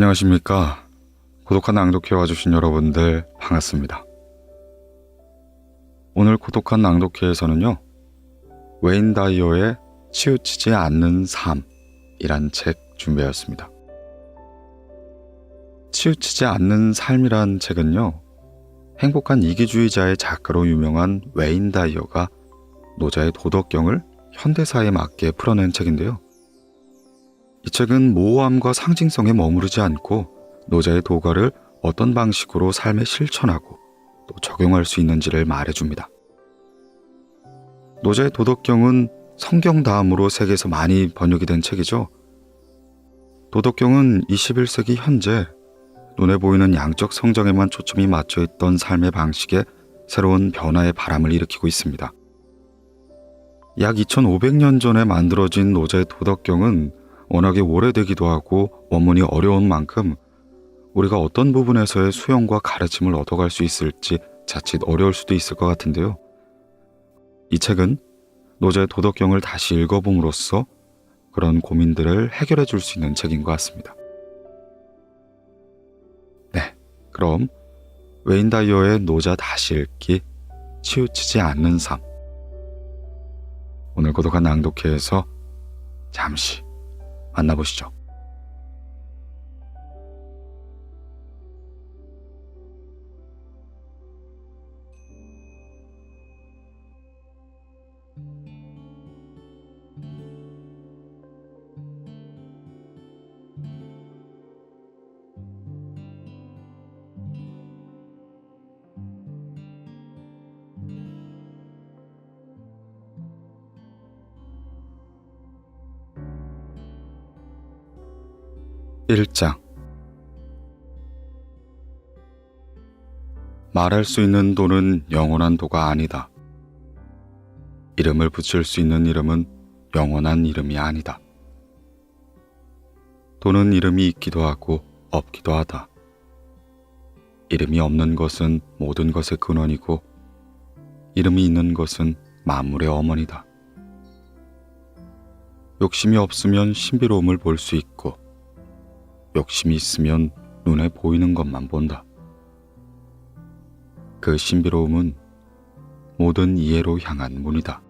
안녕하십니까. 고독한 낭독회 와주신 여러분들 반갑습니다. 오늘 고독한 낭독회에서는요, 웨인 다이어의 치우치지 않는 삶이란 책 준비하였습니다. 치우치지 않는 삶이란 책은요, 행복한 이기주의자의 작가로 유명한 웨인 다이어가 노자의 도덕경을 현대사에 맞게 풀어낸 책인데요. 이 책은 모호함과 상징성에 머무르지 않고 노자의 도가를 어떤 방식으로 삶에 실천하고 또 적용할 수 있는지를 말해줍니다. 노자의 도덕경은 성경 다음으로 세계에서 많이 번역이 된 책이죠. 도덕경은 21세기 현재 눈에 보이는 양적 성장에만 초점이 맞춰 있던 삶의 방식에 새로운 변화의 바람을 일으키고 있습니다. 약 2500년 전에 만들어진 노자의 도덕경은 워낙에 오래되기도 하고 원문이 어려운 만큼 우리가 어떤 부분에서의 수용과 가르침을 얻어갈 수 있을지 자칫 어려울 수도 있을 것 같은데요. 이 책은 노자의 도덕경을 다시 읽어봄으로써 그런 고민들을 해결해 줄 수 있는 책인 것 같습니다. 네, 그럼 웨인 다이어의 노자 다시 읽기, 치우치지 않는 삶. 오늘 고독한 낭독회에서 잠시 만나보시죠. (1장) 말할 수 있는 도는 영원한 도가 아니다. 이름을 붙일 수 있는 이름은 영원한 이름이 아니다. 도는 이름이 있기도 하고 없기도 하다. 이름이 없는 것은 모든 것의 근원이고 이름이 있는 것은 만물의 어머니다. 욕심이 없으면 신비로움을 볼 수 있고 욕심이 있으면 눈에 보이는 것만 본다. 그 신비로움은 모든 이해로 향한 문이다.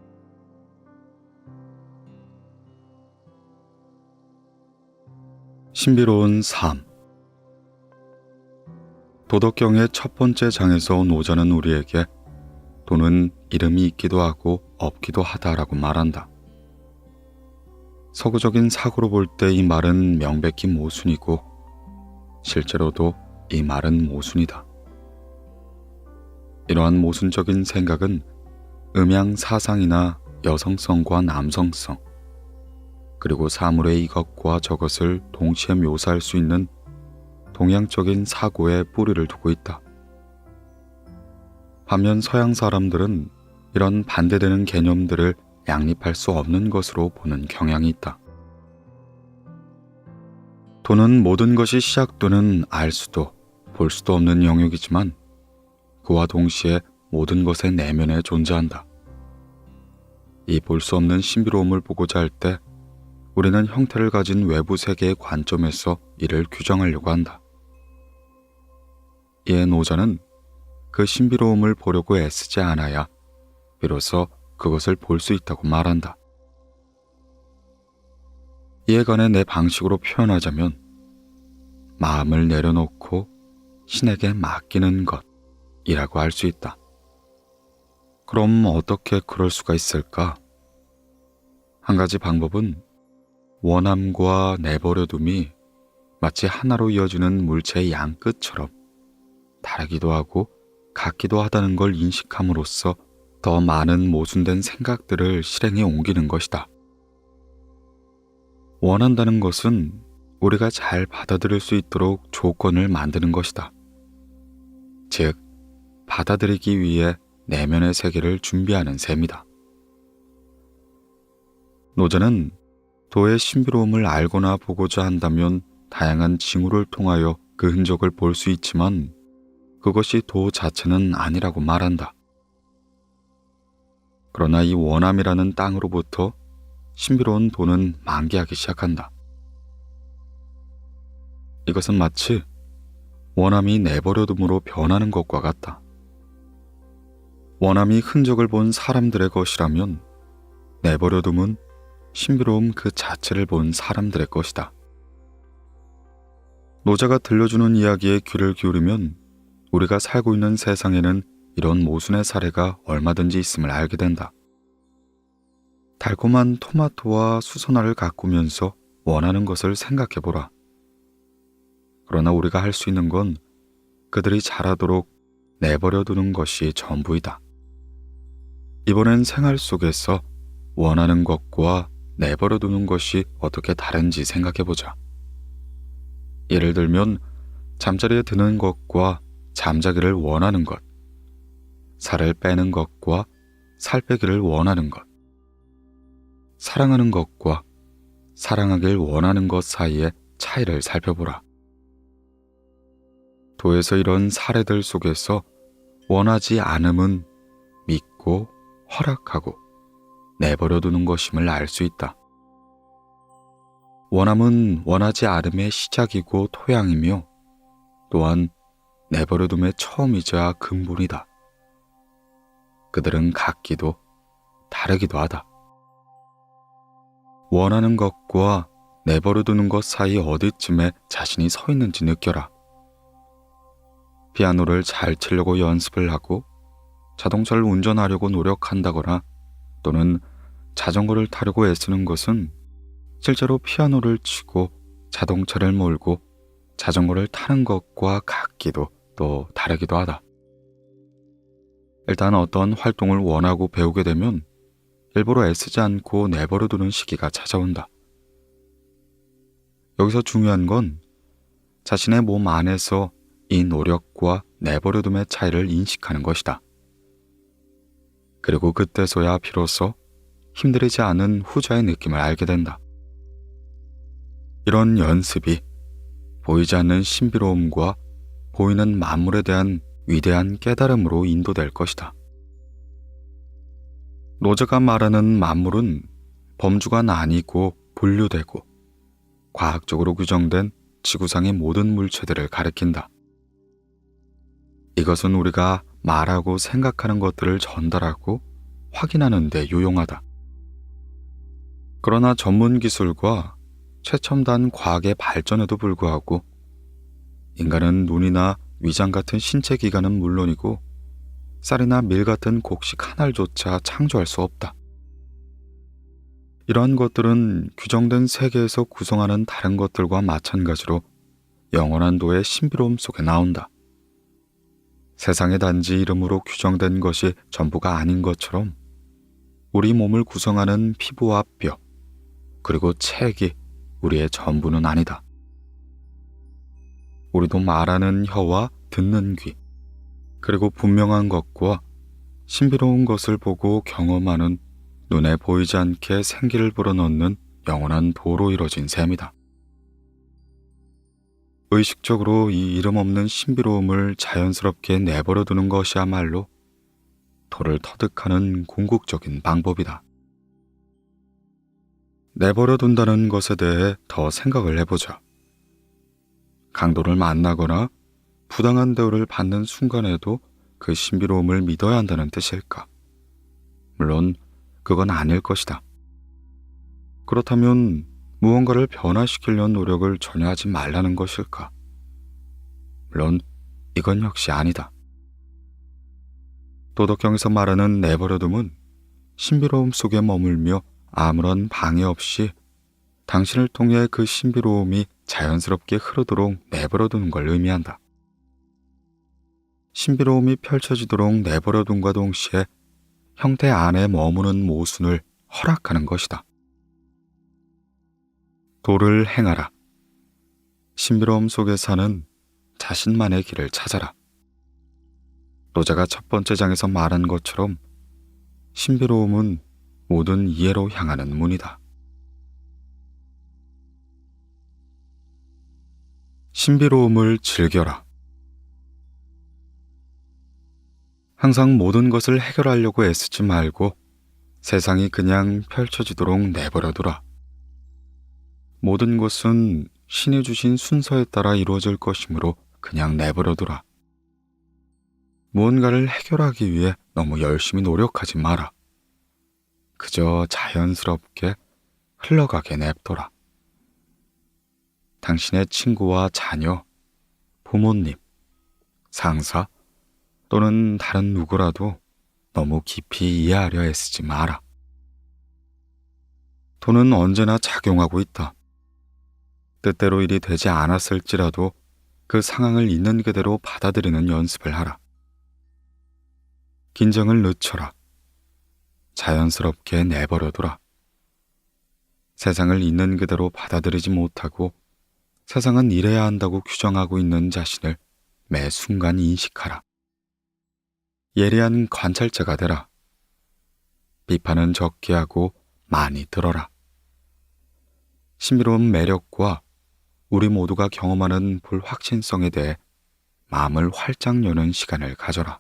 신비로운 삶. 도덕경의 첫 번째 장에서 노자는 우리에게 도는 이름이 있기도 하고 없기도 하다라고 말한다. 서구적인 사고로 볼 때 이 말은 명백히 모순이고 실제로도 이 말은 모순이다. 이러한 모순적인 생각은 음양 사상이나 여성성과 남성성, 그리고 사물의 이것과 저것을 동시에 묘사할 수 있는 동양적인 사고에 뿌리를 두고 있다. 반면 서양 사람들은 이런 반대되는 개념들을 양립할 수 없는 것으로 보는 경향이 있다. 도는 모든 것이 시작되는 알 수도 볼 수도 없는 영역이지만 그와 동시에 모든 것의 내면에 존재한다. 이 볼 수 없는 신비로움을 보고자 할 때 우리는 형태를 가진 외부 세계의 관점에서 이를 규정하려고 한다. 이에 노자는 그 신비로움을 보려고 애쓰지 않아야 비로소 그것을 볼 수 있다고 말한다. 이에 관해 내 방식으로 표현하자면 마음을 내려놓고 신에게 맡기는 것이라고 할 수 있다. 그럼 어떻게 그럴 수가 있을까? 한 가지 방법은 원함과 내버려둠이 마치 하나로 이어지는 물체의 양 끝처럼 다르기도 하고 같기도 하다는 걸 인식함으로써 더 많은 모순된 생각들을 실행에 옮기는 것이다. 원한다는 것은 우리가 잘 받아들일 수 있도록 조건을 만드는 것이다. 즉, 받아들이기 위해 내면의 세계를 준비하는 셈이다. 노자는 도의 신비로움을 알거나 보고자 한다면 다양한 징후를 통하여 그 흔적을 볼 수 있지만 그것이 도 자체는 아니라고 말한다. 그러나 이 원함이라는 땅으로부터 신비로운 도는 만개하기 시작한다. 이것은 마치 원함이 내버려둠으로 변하는 것과 같다. 원함이 흔적을 본 사람들의 것이라면 내버려둠은 신비로움 그 자체를 본 사람들의 것이다. 노자가 들려주는 이야기에 귀를 기울이면 우리가 살고 있는 세상에는 이런 모순의 사례가 얼마든지 있음을 알게 된다. 달콤한 토마토와 수선화를 가꾸면서 원하는 것을 생각해보라. 그러나 우리가 할 수 있는 건 그들이 자라도록 내버려두는 것이 전부이다. 이번엔 생활 속에서 원하는 것과 내버려두는 것이 어떻게 다른지 생각해보자. 예를 들면 잠자리에 드는 것과 잠자기를 원하는 것, 살을 빼는 것과 살 빼기를 원하는 것, 사랑하는 것과 사랑하길 원하는 것 사이의 차이를 살펴보라. 도에서 이런 사례들 속에서 원하지 않음은 믿고 허락하고 내버려두는 것임을 알 수 있다. 원함은 원하지 않음의 시작이고 토양이며 또한 내버려둠의 처음이자 근본이다. 그들은 같기도 다르기도 하다. 원하는 것과 내버려두는 것 사이 어디쯤에 자신이 서 있는지 느껴라. 피아노를 잘 치려고 연습을 하고 자동차를 운전하려고 노력한다거나 또는 자전거를 타려고 애쓰는 것은 실제로 피아노를 치고 자동차를 몰고 자전거를 타는 것과 같기도 또 다르기도 하다. 일단 어떤 활동을 원하고 배우게 되면 일부러 애쓰지 않고 내버려두는 시기가 찾아온다. 여기서 중요한 건 자신의 몸 안에서 이 노력과 내버려둠의 차이를 인식하는 것이다. 그리고 그때서야 비로소 힘들이지 않은 후자의 느낌을 알게 된다. 이런 연습이 보이지 않는 신비로움과 보이는 만물에 대한 위대한 깨달음으로 인도될 것이다. 노자가 말하는 만물은 범주가 나뉘고 분류되고 과학적으로 규정된 지구상의 모든 물체들을 가리킨다. 이것은 우리가 말하고 생각하는 것들을 전달하고 확인하는 데 유용하다. 그러나 전문 기술과 최첨단 과학의 발전에도 불구하고 인간은 눈이나 위장 같은 신체 기관은 물론이고 쌀이나 밀 같은 곡식 한 알조차 창조할 수 없다. 이러한 것들은 규정된 세계에서 구성하는 다른 것들과 마찬가지로 영원한 도의 신비로움 속에 나온다. 세상의 단지 이름으로 규정된 것이 전부가 아닌 것처럼 우리 몸을 구성하는 피부와 뼈, 그리고 책이 우리의 전부는 아니다. 우리도 말하는 혀와 듣는 귀, 그리고 분명한 것과 신비로운 것을 보고 경험하는 눈에 보이지 않게 생기를 불어넣는 영원한 도로 이뤄진 셈이다. 의식적으로 이 이름 없는 신비로움을 자연스럽게 내버려두는 것이야말로 도를 터득하는 궁극적인 방법이다. 내버려둔다는 것에 대해 더 생각을 해보자. 강도를 만나거나 부당한 대우를 받는 순간에도 그 신비로움을 믿어야 한다는 뜻일까? 물론 그건 아닐 것이다. 그렇다면 무언가를 변화시키려는 노력을 전혀 하지 말라는 것일까? 물론 이건 역시 아니다. 도덕경에서 말하는 내버려둠은 신비로움 속에 머물며 아무런 방해 없이 당신을 통해 그 신비로움이 자연스럽게 흐르도록 내버려두는 걸 의미한다. 신비로움이 펼쳐지도록 내버려둔과 동시에 형태 안에 머무는 모순을 허락하는 것이다. 도를 행하라. 신비로움 속에 사는 자신만의 길을 찾아라. 노자가 첫 번째 장에서 말한 것처럼 신비로움은 모든 이해로 향하는 문이다. 신비로움을 즐겨라. 항상 모든 것을 해결하려고 애쓰지 말고 세상이 그냥 펼쳐지도록 내버려두라. 모든 것은 신이 주신 순서에 따라 이루어질 것이므로 그냥 내버려두라. 무언가를 해결하기 위해 너무 열심히 노력하지 마라. 그저 자연스럽게 흘러가게 냅둬라. 당신의 친구와 자녀, 부모님, 상사 또는 다른 누구라도 너무 깊이 이해하려 애쓰지 마라. 돈은 언제나 작용하고 있다. 뜻대로 일이 되지 않았을지라도 그 상황을 있는 그대로 받아들이는 연습을 하라. 긴장을 늦춰라. 자연스럽게 내버려둬라. 세상을 있는 그대로 받아들이지 못하고 세상은 이래야 한다고 규정하고 있는 자신을 매 순간 인식하라. 예리한 관찰자가 되라. 비판은 적게 하고 많이 들어라. 신비로운 매력과 우리 모두가 경험하는 불확신성에 대해 마음을 활짝 여는 시간을 가져라.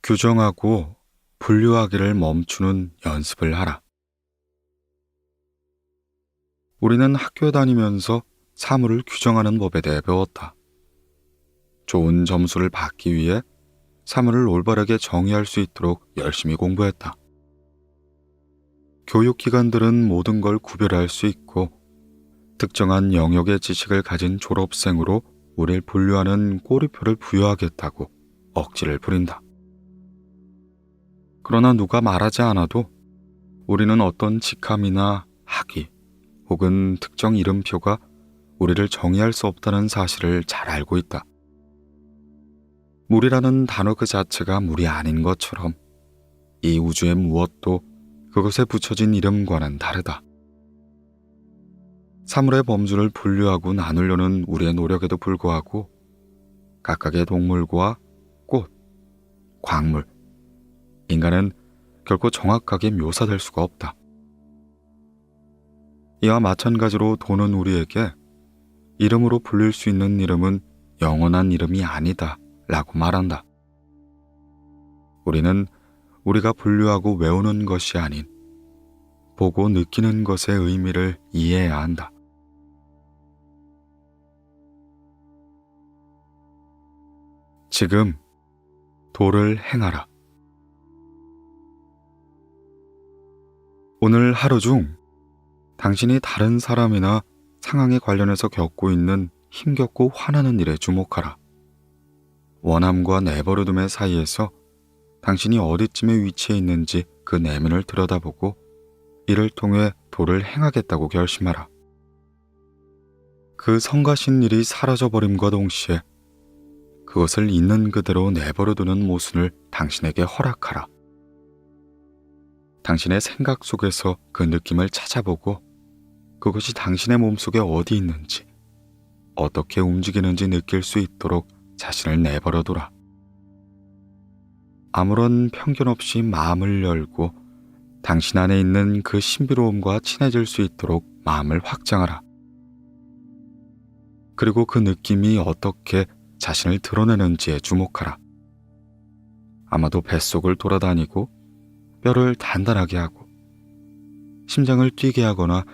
규정하고 분류하기를 멈추는 연습을 하라. 우리는 학교에 다니면서 사물을 규정하는 법에 대해 배웠다. 좋은 점수를 받기 위해 사물을 올바르게 정의할 수 있도록 열심히 공부했다. 교육기관들은 모든 걸 구별할 수 있고 특정한 영역의 지식을 가진 졸업생으로 우릴 분류하는 꼬리표를 부여하겠다고 억지를 부린다. 그러나 누가 말하지 않아도 우리는 어떤 직함이나 학위 혹은 특정 이름표가 우리를 정의할 수 없다는 사실을 잘 알고 있다. 물이라는 단어 그 자체가 물이 아닌 것처럼 이 우주의 무엇도 그것에 붙여진 이름과는 다르다. 사물의 범주를 분류하고 나누려는 우리의 노력에도 불구하고 각각의 동물과 꽃, 광물, 인간은 결코 정확하게 묘사될 수가 없다. 이와 마찬가지로 돈은 우리에게 이름으로 불릴 수 있는 이름은 영원한 이름이 아니다 라고 말한다. 우리는 우리가 분류하고 외우는 것이 아닌 보고 느끼는 것의 의미를 이해해야 한다. 지금 도를 행하라. 오늘 하루 중 당신이 다른 사람이나 상황에 관련해서 겪고 있는 힘겹고 화나는 일에 주목하라. 원함과 내버려둠의 사이에서 당신이 어디쯤에 위치해 있는지 그 내면을 들여다보고 이를 통해 도를 행하겠다고 결심하라. 그 성가신 일이 사라져버림과 동시에 그것을 있는 그대로 내버려두는 모순을 당신에게 허락하라. 당신의 생각 속에서 그 느낌을 찾아보고 그것이 당신의 몸속에 어디 있는지 어떻게 움직이는지 느낄 수 있도록 자신을 내버려두라. 아무런 편견 없이 마음을 열고 당신 안에 있는 그 신비로움과 친해질 수 있도록 마음을 확장하라. 그리고 그 느낌이 어떻게 자신을 드러내는지에 주목하라. 아마도 뱃속을 돌아다니고 뼈를 단단하게 하고 심장을 뛰게 하거나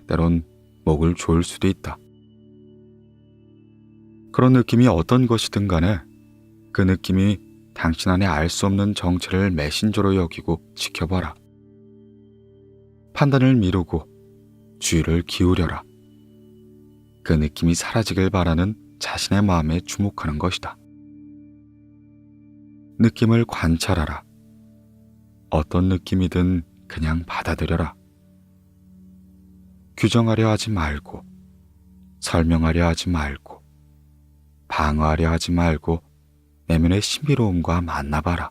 때론 목을 조일 수도 있다. 그런 느낌이 어떤 것이든 간에 그 느낌이 당신 안에 알 수 없는 정체를 메신저로 여기고 지켜봐라. 판단을 미루고 주의를 기울여라. 그 느낌이 사라지길 바라는 자신의 마음에 주목하는 것이다. 느낌을 관찰하라. 어떤 느낌이든 그냥 받아들여라. 규정하려 하지 말고, 설명하려 하지 말고, 방어하려 하지 말고 내면의 신비로움과 만나봐라.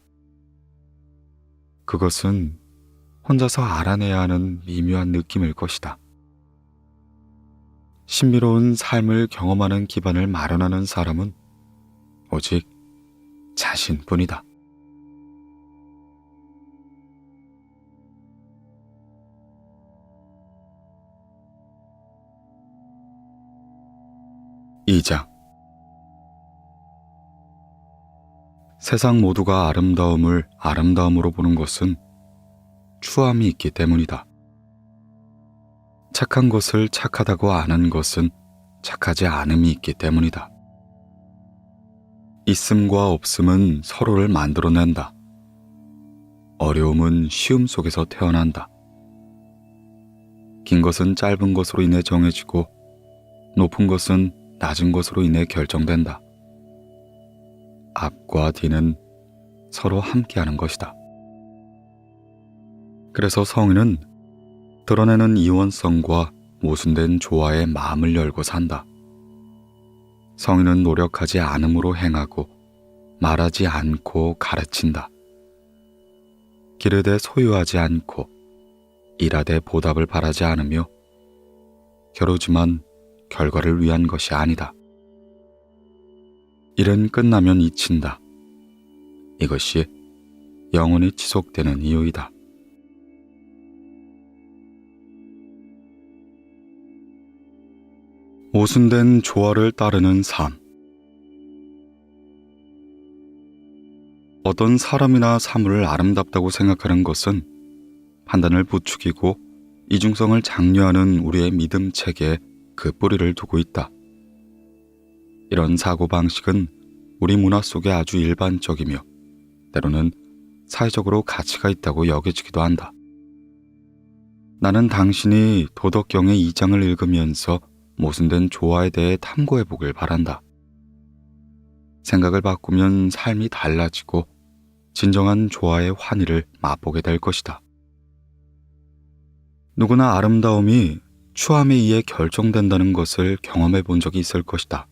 그것은 혼자서 알아내야 하는 미묘한 느낌일 것이다. 신비로운 삶을 경험하는 기반을 마련하는 사람은 오직 자신뿐이다. 이장 세상 모두가 아름다움을 아름다움으로 보는 것은 추함이 있기 때문이다. 착한 것을 착하다고 아는 것은 착하지 않음이 있기 때문이다. 있음과 없음은 서로를 만들어낸다. 어려움은 쉬움 속에서 태어난다. 긴 것은 짧은 것으로 인해 정해지고 높은 것은 낮은 것으로 인해 결정된다. 앞과 뒤는 서로 함께하는 것이다. 그래서 성인은 드러내는 이원성과 모순된 조화에 마음을 열고 산다. 성인은 노력하지 않음으로 행하고 말하지 않고 가르친다. 기르되 소유하지 않고 일하되 보답을 바라지 않으며 겨루지만 결과를 위한 것이 아니다. 일은 끝나면 잊힌다. 이것이 영원히 지속되는 이유이다. 모순된 조화를 따르는 삶. 어떤 사람이나 사물을 아름답다고 생각하는 것은 판단을 부추기고 이중성을 장려하는 우리의 믿음 체계에 그 뿌리를 두고 있다. 이런 사고방식은 우리 문화 속에 아주 일반적이며 때로는 사회적으로 가치가 있다고 여겨지기도 한다. 나는 당신이 도덕경의 2장을 읽으면서 모순된 조화에 대해 탐구해보길 바란다. 생각을 바꾸면 삶이 달라지고 진정한 조화의 환희를 맛보게 될 것이다. 누구나 아름다움이 추함에 의해 결정된다는 것을 경험해 본 적이 있을 것이다.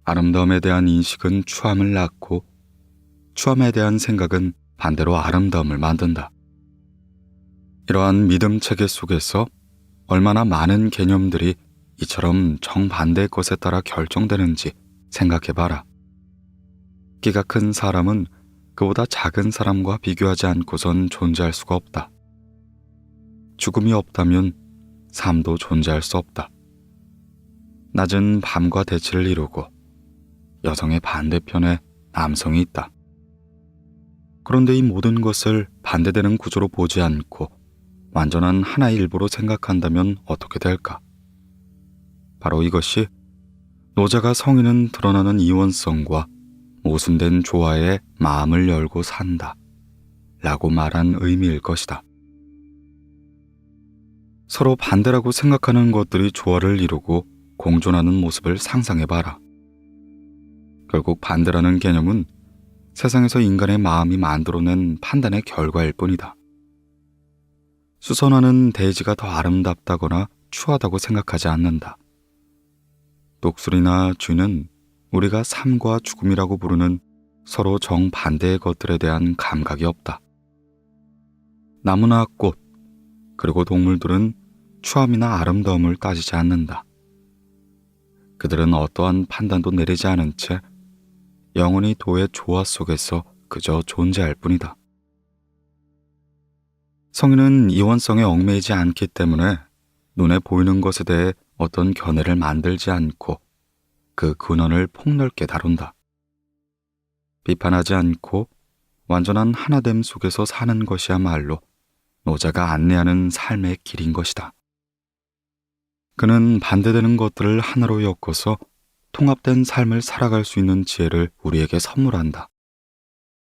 아름다움에 대한 인식은 추함을 낳고 추함에 대한 생각은 반대로 아름다움을 만든다. 이러한 믿음 체계 속에서 얼마나 많은 개념들이 이처럼 정반대의 것에 따라 결정되는지 생각해봐라. 키가 큰 사람은 그보다 작은 사람과 비교하지 않고선 존재할 수가 없다. 죽음이 없다면 삶도 존재할 수 없다. 낮은 밤과 대치를 이루고 여성의 반대편에 남성이 있다. 그런데 이 모든 것을 반대되는 구조로 보지 않고 완전한 하나의 일부로 생각한다면 어떻게 될까? 바로 이것이 노자가 성인은 드러나는 이원성과 모순된 조화에 마음을 열고 산다 라고 말한 의미일 것이다. 서로 반대라고 생각하는 것들이 조화를 이루고 공존하는 모습을 상상해봐라. 결국 반대라는 개념은 세상에서 인간의 마음이 만들어낸 판단의 결과일 뿐이다. 수선화는 대지가 더 아름답다거나 추하다고 생각하지 않는다. 독수리나 쥐는 우리가 삶과 죽음이라고 부르는 서로 정반대의 것들에 대한 감각이 없다. 나무나 꽃, 그리고 동물들은 추함이나 아름다움을 따지지 않는다. 그들은 어떠한 판단도 내리지 않은 채 영원히 도의 조화 속에서 그저 존재할 뿐이다. 성인은 이원성에 얽매이지 않기 때문에 눈에 보이는 것에 대해 어떤 견해를 만들지 않고 그 근원을 폭넓게 다룬다. 비판하지 않고 완전한 하나됨 속에서 사는 것이야말로 노자가 안내하는 삶의 길인 것이다. 그는 반대되는 것들을 하나로 엮어서 통합된 삶을 살아갈 수 있는 지혜를 우리에게 선물한다.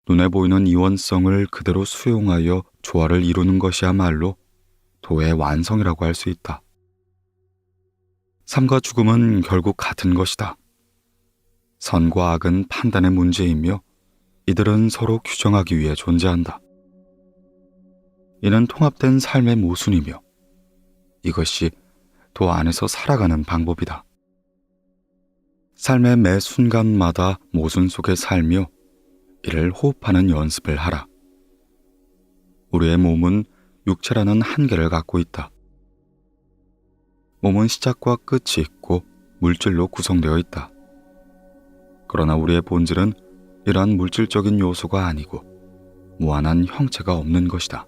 눈에 보이는 이원성을 그대로 수용하여 조화를 이루는 것이야말로 도의 완성이라고 할 수 있다. 삶과 죽음은 결국 같은 것이다. 선과 악은 판단의 문제이며 이들은 서로 규정하기 위해 존재한다. 이는 통합된 삶의 모순이며 이것이 도 안에서 살아가는 방법이다. 삶의 매 순간마다 모순 속에 살며 이를 호흡하는 연습을 하라. 우리의 몸은 육체라는 한계를 갖고 있다. 몸은 시작과 끝이 있고 물질로 구성되어 있다. 그러나 우리의 본질은 이러한 물질적인 요소가 아니고 무한한 형체가 없는 것이다.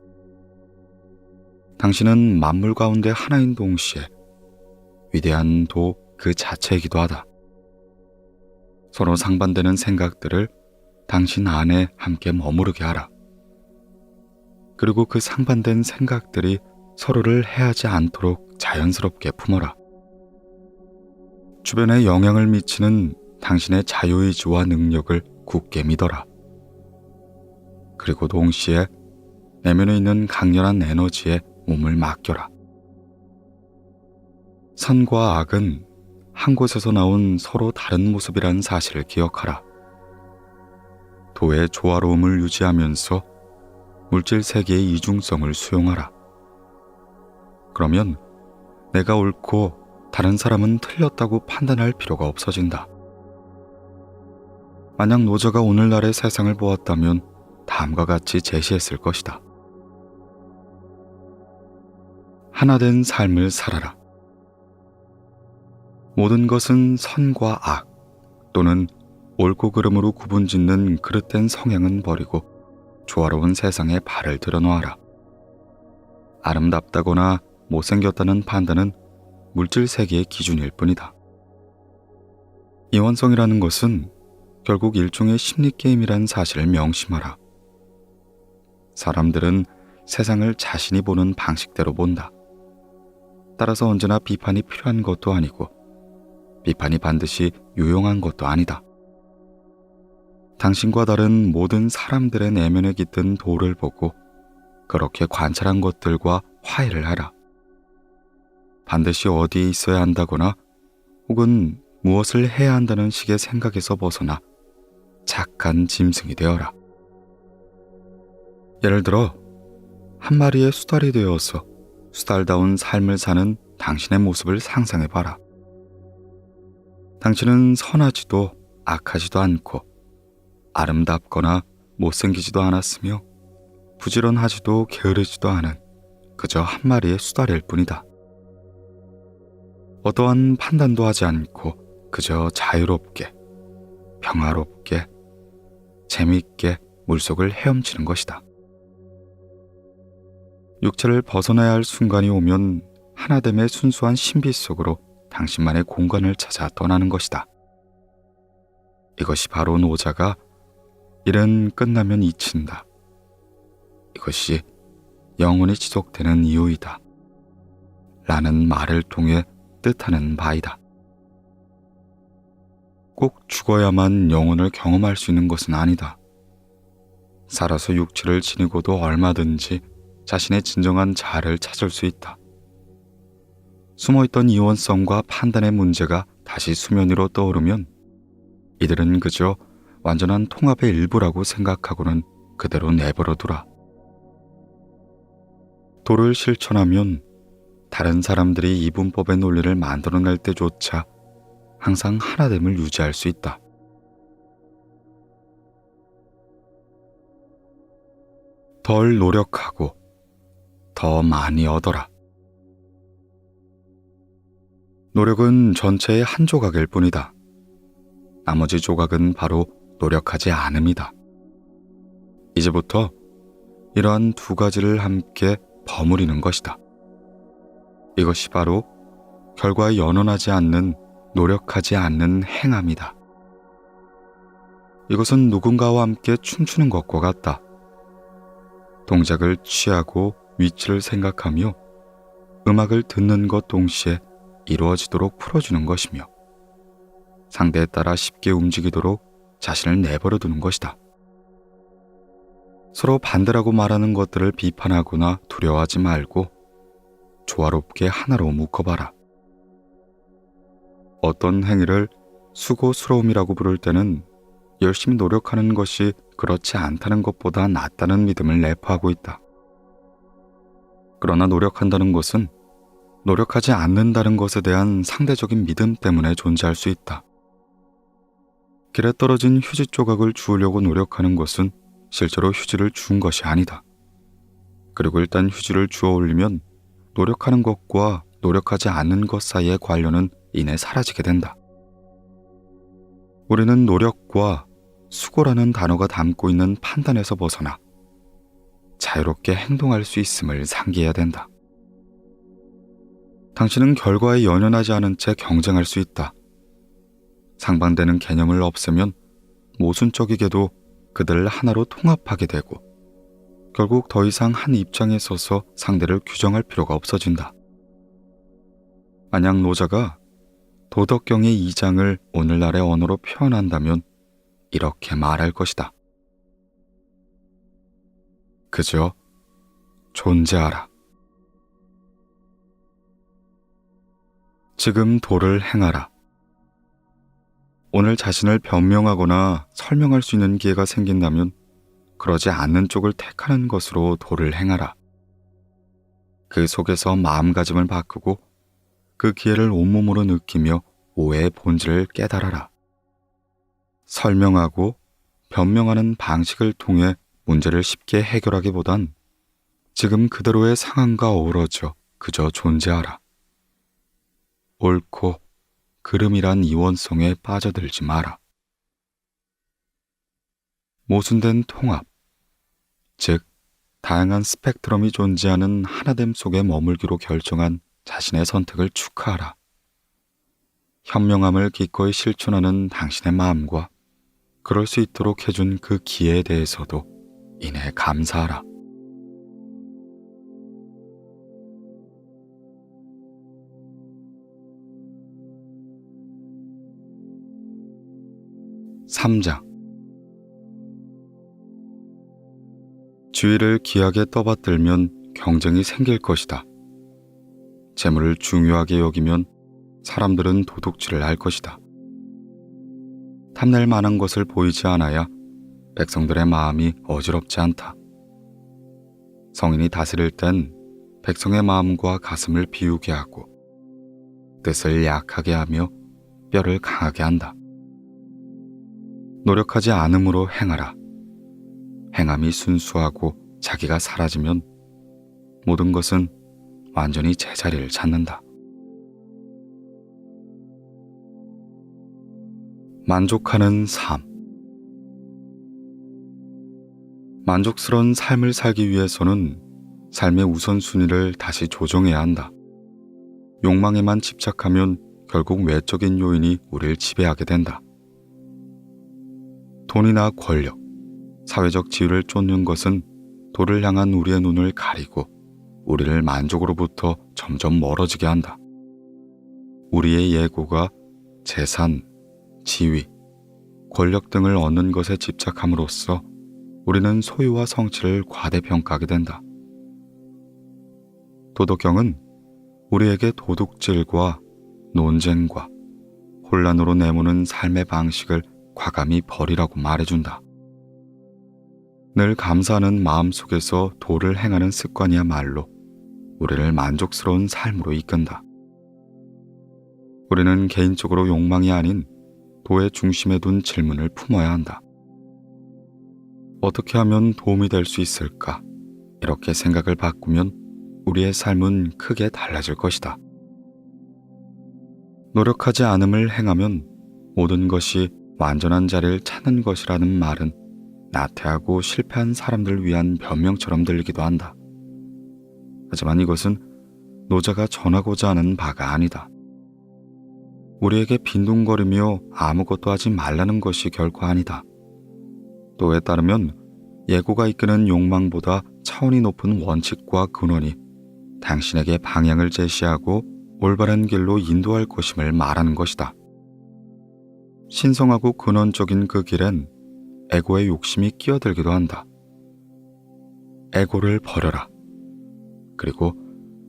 당신은 만물 가운데 하나인 동시에 위대한 도 그 자체이기도 하다. 서로 상반되는 생각들을 당신 안에 함께 머무르게 하라. 그리고 그 상반된 생각들이 서로를 해하지 않도록 자연스럽게 품어라. 주변에 영향을 미치는 당신의 자유의지와 능력을 굳게 믿어라. 그리고 동시에 내면에 있는 강렬한 에너지에 몸을 맡겨라. 선과 악은 한 곳에서 나온 서로 다른 모습이라는 사실을 기억하라. 도의 조화로움을 유지하면서 물질 세계의 이중성을 수용하라. 그러면 내가 옳고 다른 사람은 틀렸다고 판단할 필요가 없어진다. 만약 노저가 오늘날의 세상을 보았다면 다음과 같이 제시했을 것이다. 하나된 삶을 살아라. 모든 것은 선과 악 또는 옳고 그름으로 구분짓는 그릇된 성향은 버리고 조화로운 세상에 발을 들여놓아라. 아름답다거나 못생겼다는 판단은 물질 세계의 기준일 뿐이다. 이원성이라는 것은 결국 일종의 심리게임이라는 사실을 명심하라. 사람들은 세상을 자신이 보는 방식대로 본다. 따라서 언제나 비판이 필요한 것도 아니고 비판이 반드시 유용한 것도 아니다. 당신과 다른 모든 사람들의 내면에 깃든 도를 보고 그렇게 관찰한 것들과 화해를 하라. 반드시 어디에 있어야 한다거나 혹은 무엇을 해야 한다는 식의 생각에서 벗어나 착한 짐승이 되어라. 예를 들어 한 마리의 수달이 되어서 수달다운 삶을 사는 당신의 모습을 상상해봐라. 당신은 선하지도 악하지도 않고 아름답거나 못생기지도 않았으며 부지런하지도 게으르지도 않은 그저 한 마리의 수달일 뿐이다. 어떠한 판단도 하지 않고 그저 자유롭게, 평화롭게, 재미있게 물속을 헤엄치는 것이다. 육체를 벗어나야 할 순간이 오면 하나됨의 순수한 신비 속으로 당신만의 공간을 찾아 떠나는 것이다. 이것이 바로 노자가 일은 끝나면 잊힌다. 이것이 영원히 지속되는 이유이다. 라는 말을 통해 뜻하는 바이다. 꼭 죽어야만 영혼을 경험할 수 있는 것은 아니다. 살아서 육체를 지니고도 얼마든지 자신의 진정한 자아를 찾을 수 있다. 숨어있던 이원성과 판단의 문제가 다시 수면 위로 떠오르면 이들은 그저 완전한 통합의 일부라고 생각하고는 그대로 내버려 두라. 도를 실천하면 다른 사람들이 이분법의 논리를 만들어낼 때조차 항상 하나됨을 유지할 수 있다. 덜 노력하고 더 많이 얻어라. 노력은 전체의 한 조각일 뿐이다. 나머지 조각은 바로 노력하지 않음이다. 이제부터 이러한 두 가지를 함께 버무리는 것이다. 이것이 바로 결과에 연연하지 않는 노력하지 않는 행함이다. 이것은 누군가와 함께 춤추는 것과 같다. 동작을 취하고 위치를 생각하며 음악을 듣는 것 동시에 이루어지도록 풀어주는 것이며 상대에 따라 쉽게 움직이도록 자신을 내버려 두는 것이다. 서로 반대라고 말하는 것들을 비판하거나 두려워하지 말고 조화롭게 하나로 묶어봐라. 어떤 행위를 수고스러움이라고 부를 때는 열심히 노력하는 것이 그렇지 않다는 것보다 낫다는 믿음을 내포하고 있다. 그러나 노력한다는 것은 노력하지 않는다는 것에 대한 상대적인 믿음 때문에 존재할 수 있다. 길에 떨어진 휴지 조각을 주우려고 노력하는 것은 실제로 휴지를 주운 것이 아니다. 그리고 일단 휴지를 주워 올리면 노력하는 것과 노력하지 않는 것 사이의 관련은 이내 사라지게 된다. 우리는 노력과 수고라는 단어가 담고 있는 판단에서 벗어나 자유롭게 행동할 수 있음을 상기해야 된다. 당신은 결과에 연연하지 않은 채 경쟁할 수 있다. 상반되는 개념을 없애면 모순적이게도 그들을 하나로 통합하게 되고 결국 더 이상 한 입장에 서서 상대를 규정할 필요가 없어진다. 만약 노자가 도덕경의 2장을 오늘날의 언어로 표현한다면 이렇게 말할 것이다. 그저 존재하라. 지금 도를 행하라. 오늘 자신을 변명하거나 설명할 수 있는 기회가 생긴다면 그러지 않는 쪽을 택하는 것으로 도를 행하라. 그 속에서 마음가짐을 바꾸고 그 기회를 온몸으로 느끼며 오해의 본질을 깨달아라. 설명하고 변명하는 방식을 통해 문제를 쉽게 해결하기보단 지금 그대로의 상황과 어우러져 그저 존재하라. 옳고 그름이란 이원성에 빠져들지 마라. 모순된 통합, 즉 다양한 스펙트럼이 존재하는 하나됨 속에 머물기로 결정한 자신의 선택을 축하하라. 현명함을 기꺼이 실천하는 당신의 마음과 그럴 수 있도록 해준 그 기회에 대해서도 이내 감사하라. (3장) 주위를 기하게 떠받들면 경쟁이 생길 것이다. 재물을 중요하게 여기면 사람들은 도둑질을 할 것이다. 탐낼 만한 것을 보이지 않아야 백성들의 마음이 어지럽지 않다. 성인이 다스릴 땐 백성의 마음과 가슴을 비우게 하고 뜻을 약하게 하며 뼈를 강하게 한다. 노력하지 않음으로 행하라. 행함이 순수하고 자기가 사라지면 모든 것은 완전히 제자리를 찾는다. 만족하는 삶. 만족스러운 삶을 살기 위해서는 삶의 우선순위를 다시 조정해야 한다. 욕망에만 집착하면 결국 외적인 요인이 우리를 지배하게 된다. 돈이나 권력, 사회적 지위를 쫓는 것은 도를 향한 우리의 눈을 가리고 우리를 만족으로부터 점점 멀어지게 한다. 우리의 예고가 재산, 지위, 권력 등을 얻는 것에 집착함으로써 우리는 소유와 성취를 과대평가하게 된다. 도덕경은 우리에게 도둑질과 논쟁과 혼란으로 내모는 삶의 방식을 과감히 버리라고 말해준다. 늘 감사하는 마음 속에서 도를 행하는 습관이야말로 우리를 만족스러운 삶으로 이끈다. 우리는 개인적으로 욕망이 아닌 도의 중심에 둔 질문을 품어야 한다. 어떻게 하면 도움이 될 수 있을까? 이렇게 생각을 바꾸면 우리의 삶은 크게 달라질 것이다. 노력하지 않음을 행하면 모든 것이 완전한 자리를 찾는 것이라는 말은 나태하고 실패한 사람들을 위한 변명처럼 들리기도 한다. 하지만 이것은 노자가 전하고자 하는 바가 아니다. 우리에게 빈둥거리며 아무것도 하지 말라는 것이 결코 아니다. 또에 따르면 예고가 이끄는 욕망보다 차원이 높은 원칙과 근원이 당신에게 방향을 제시하고 올바른 길로 인도할 것임을 말하는 것이다. 신성하고 근원적인 그 길엔 에고의 욕심이 끼어들기도 한다. 에고를 버려라. 그리고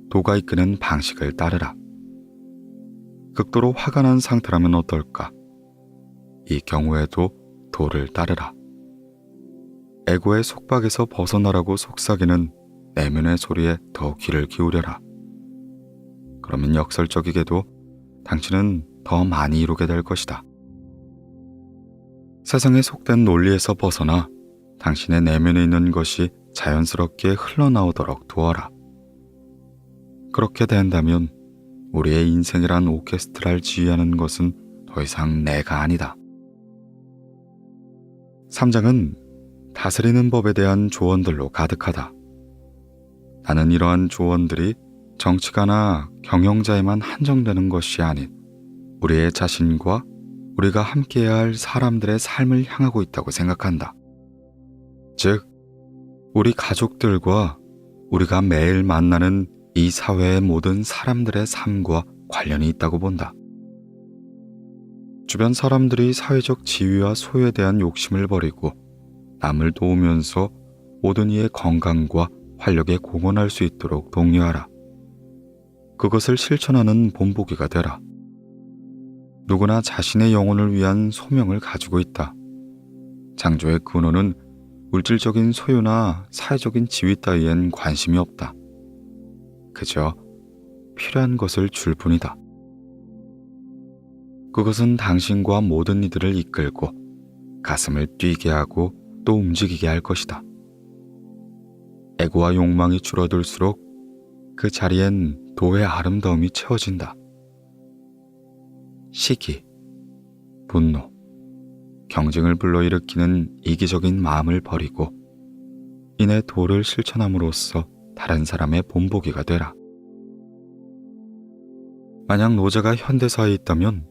도가 이끄는 방식을 따르라. 극도로 화가 난 상태라면 어떨까? 이 경우에도 도를 따르라. 에고의 속박에서 벗어나라고 속삭이는 내면의 소리에 더 귀를 기울여라. 그러면 역설적이게도 당신은 더 많이 이루게 될 것이다. 세상에 속된 논리에서 벗어나 당신의 내면에 있는 것이 자연스럽게 흘러나오도록 두어라. 그렇게 된다면 우리의 인생이란 오케스트라를 지휘하는 것은 더 이상 내가 아니다. 3장은 다스리는 법에 대한 조언들로 가득하다. 나는 이러한 조언들이 정치가나 경영자에만 한정되는 것이 아닌 우리의 자신과 우리가 함께해야 할 사람들의 삶을 향하고 있다고 생각한다. 즉, 우리 가족들과 우리가 매일 만나는 이 사회의 모든 사람들의 삶과 관련이 있다고 본다. 주변 사람들이 사회적 지위와 소유에 대한 욕심을 버리고 남을 도우면서 모든 이의 건강과 활력에 공헌할 수 있도록 독려하라. 그것을 실천하는 본보기가 되라. 누구나 자신의 영혼을 위한 소명을 가지고 있다. 창조의 근원은 물질적인 소유나 사회적인 지위 따위엔 관심이 없다. 그저 필요한 것을 줄 뿐이다. 그것은 당신과 모든 이들을 이끌고 가슴을 뛰게 하고 또 움직이게 할 것이다. 애고와 욕망이 줄어들수록 그 자리엔 도의 아름다움이 채워진다. 시기, 분노, 경쟁을 불러일으키는 이기적인 마음을 버리고 이내 도를 실천함으로써 다른 사람의 본보기가 되라. 만약 노자가 현대사에 있다면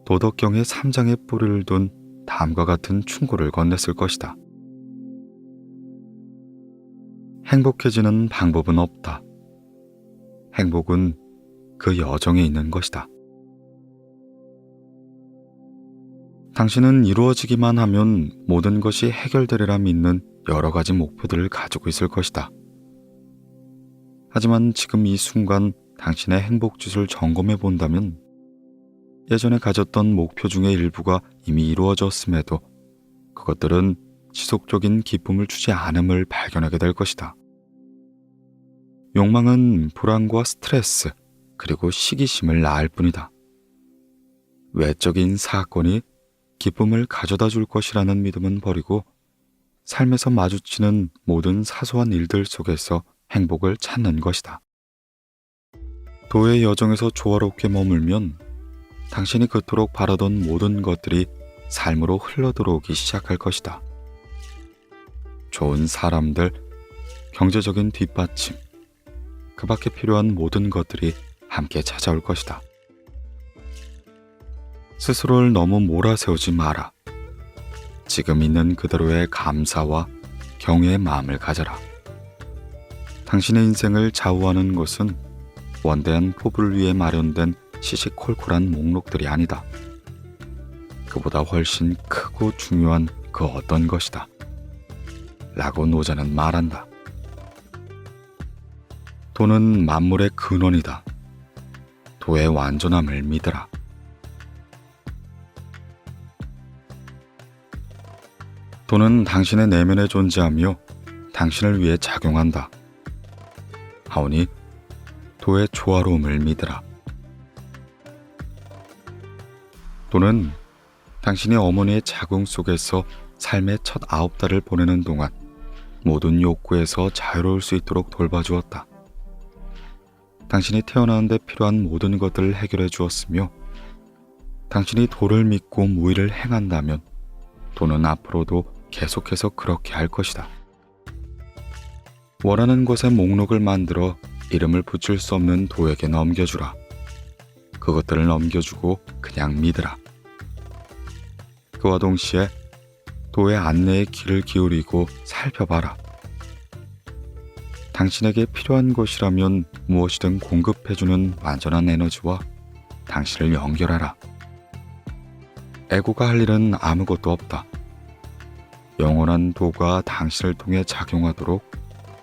도덕경의 3장에 뿌리를 둔 다음과 같은 충고를 건넸을 것이다. 행복해지는 방법은 없다. 행복은 그 여정에 있는 것이다. 당신은 이루어지기만 하면 모든 것이 해결되리라 믿는 여러 가지 목표들을 가지고 있을 것이다. 하지만 지금 이 순간 당신의 행복지수를 점검해 본다면 예전에 가졌던 목표 중의 일부가 이미 이루어졌음에도 그것들은 지속적인 기쁨을 주지 않음을 발견하게 될 것이다. 욕망은 불안과 스트레스 그리고 시기심을 낳을 뿐이다. 외적인 사건이 기쁨을 가져다 줄 것이라는 믿음은 버리고 삶에서 마주치는 모든 사소한 일들 속에서 행복을 찾는 것이다. 도의 여정에서 조화롭게 머물면 당신이 그토록 바라던 모든 것들이 삶으로 흘러들어오기 시작할 것이다. 좋은 사람들, 경제적인 뒷받침, 그 밖에 필요한 모든 것들이 함께 찾아올 것이다. 스스로를 너무 몰아세우지 마라. 지금 있는 그대로의 감사와 경외의 마음을 가져라. 당신의 인생을 좌우하는 것은 원대한 포부를 위해 마련된 시시콜콜한 목록들이 아니다. 그보다 훨씬 크고 중요한 그 어떤 것이다. 라고 노자는 말한다. 도는 만물의 근원이다. 도의 완전함을 믿으라. 도는 당신의 내면에 존재하며 당신을 위해 작용한다. 하오니 도의 조화로움을 믿으라. 도는 당신이 어머니의 자궁 속에서 삶의 첫 9달을 보내는 동안 모든 욕구에서 자유로울 수 있도록 돌봐주었다. 당신이 태어나는데 필요한 모든 것들을 해결해 주었으며 당신이 도를 믿고 무의를 행한다면 도는 앞으로도 계속해서 그렇게 할 것이다. 원하는 것의 목록을 만들어 이름을 붙일 수 없는 도에게 넘겨주라. 그것들을 넘겨주고 그냥 믿으라. 그와 동시에 도의 안내에 귀를 기울이고 살펴봐라. 당신에게 필요한 것이라면 무엇이든 공급해주는 완전한 에너지와 당신을 연결하라. 에고가 할 일은 아무것도 없다. 영원한 도가 당신을 통해 작용하도록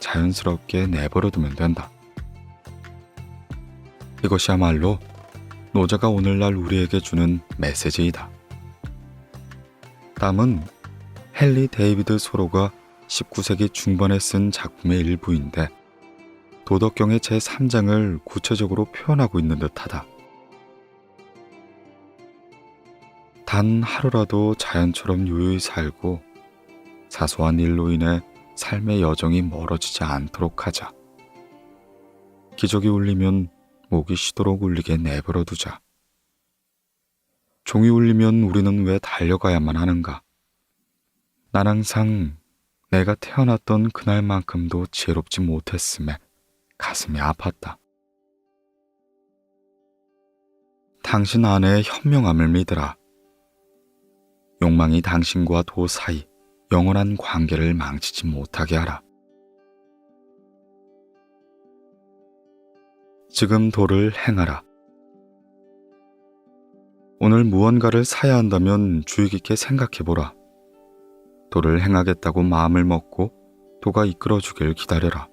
자연스럽게 내버려두면 된다. 이것이야말로 노자가 오늘날 우리에게 주는 메시지이다. 다음은 헨리 데이비드 소로가 19세기 중반에 쓴 작품의 일부인데 도덕경의 제3장을 구체적으로 표현하고 있는 듯하다. 단 하루라도 자연처럼 유유히 살고 사소한 일로 인해 삶의 여정이 멀어지지 않도록 하자. 기적이 울리면 목이 쉬도록 울리게 내버려 두자. 종이 울리면 우리는 왜 달려가야만 하는가? 난 항상 내가 태어났던 그날만큼도 지혜롭지 못했음에 가슴이 아팠다. 당신 안에 현명함을 믿으라. 욕망이 당신과 도 사이 영원한 관계를 망치지 못하게 하라. 지금 도를 행하라. 오늘 무언가를 사야 한다면 주의 깊게 생각해보라. 도를 행하겠다고 마음을 먹고 도가 이끌어주길 기다려라.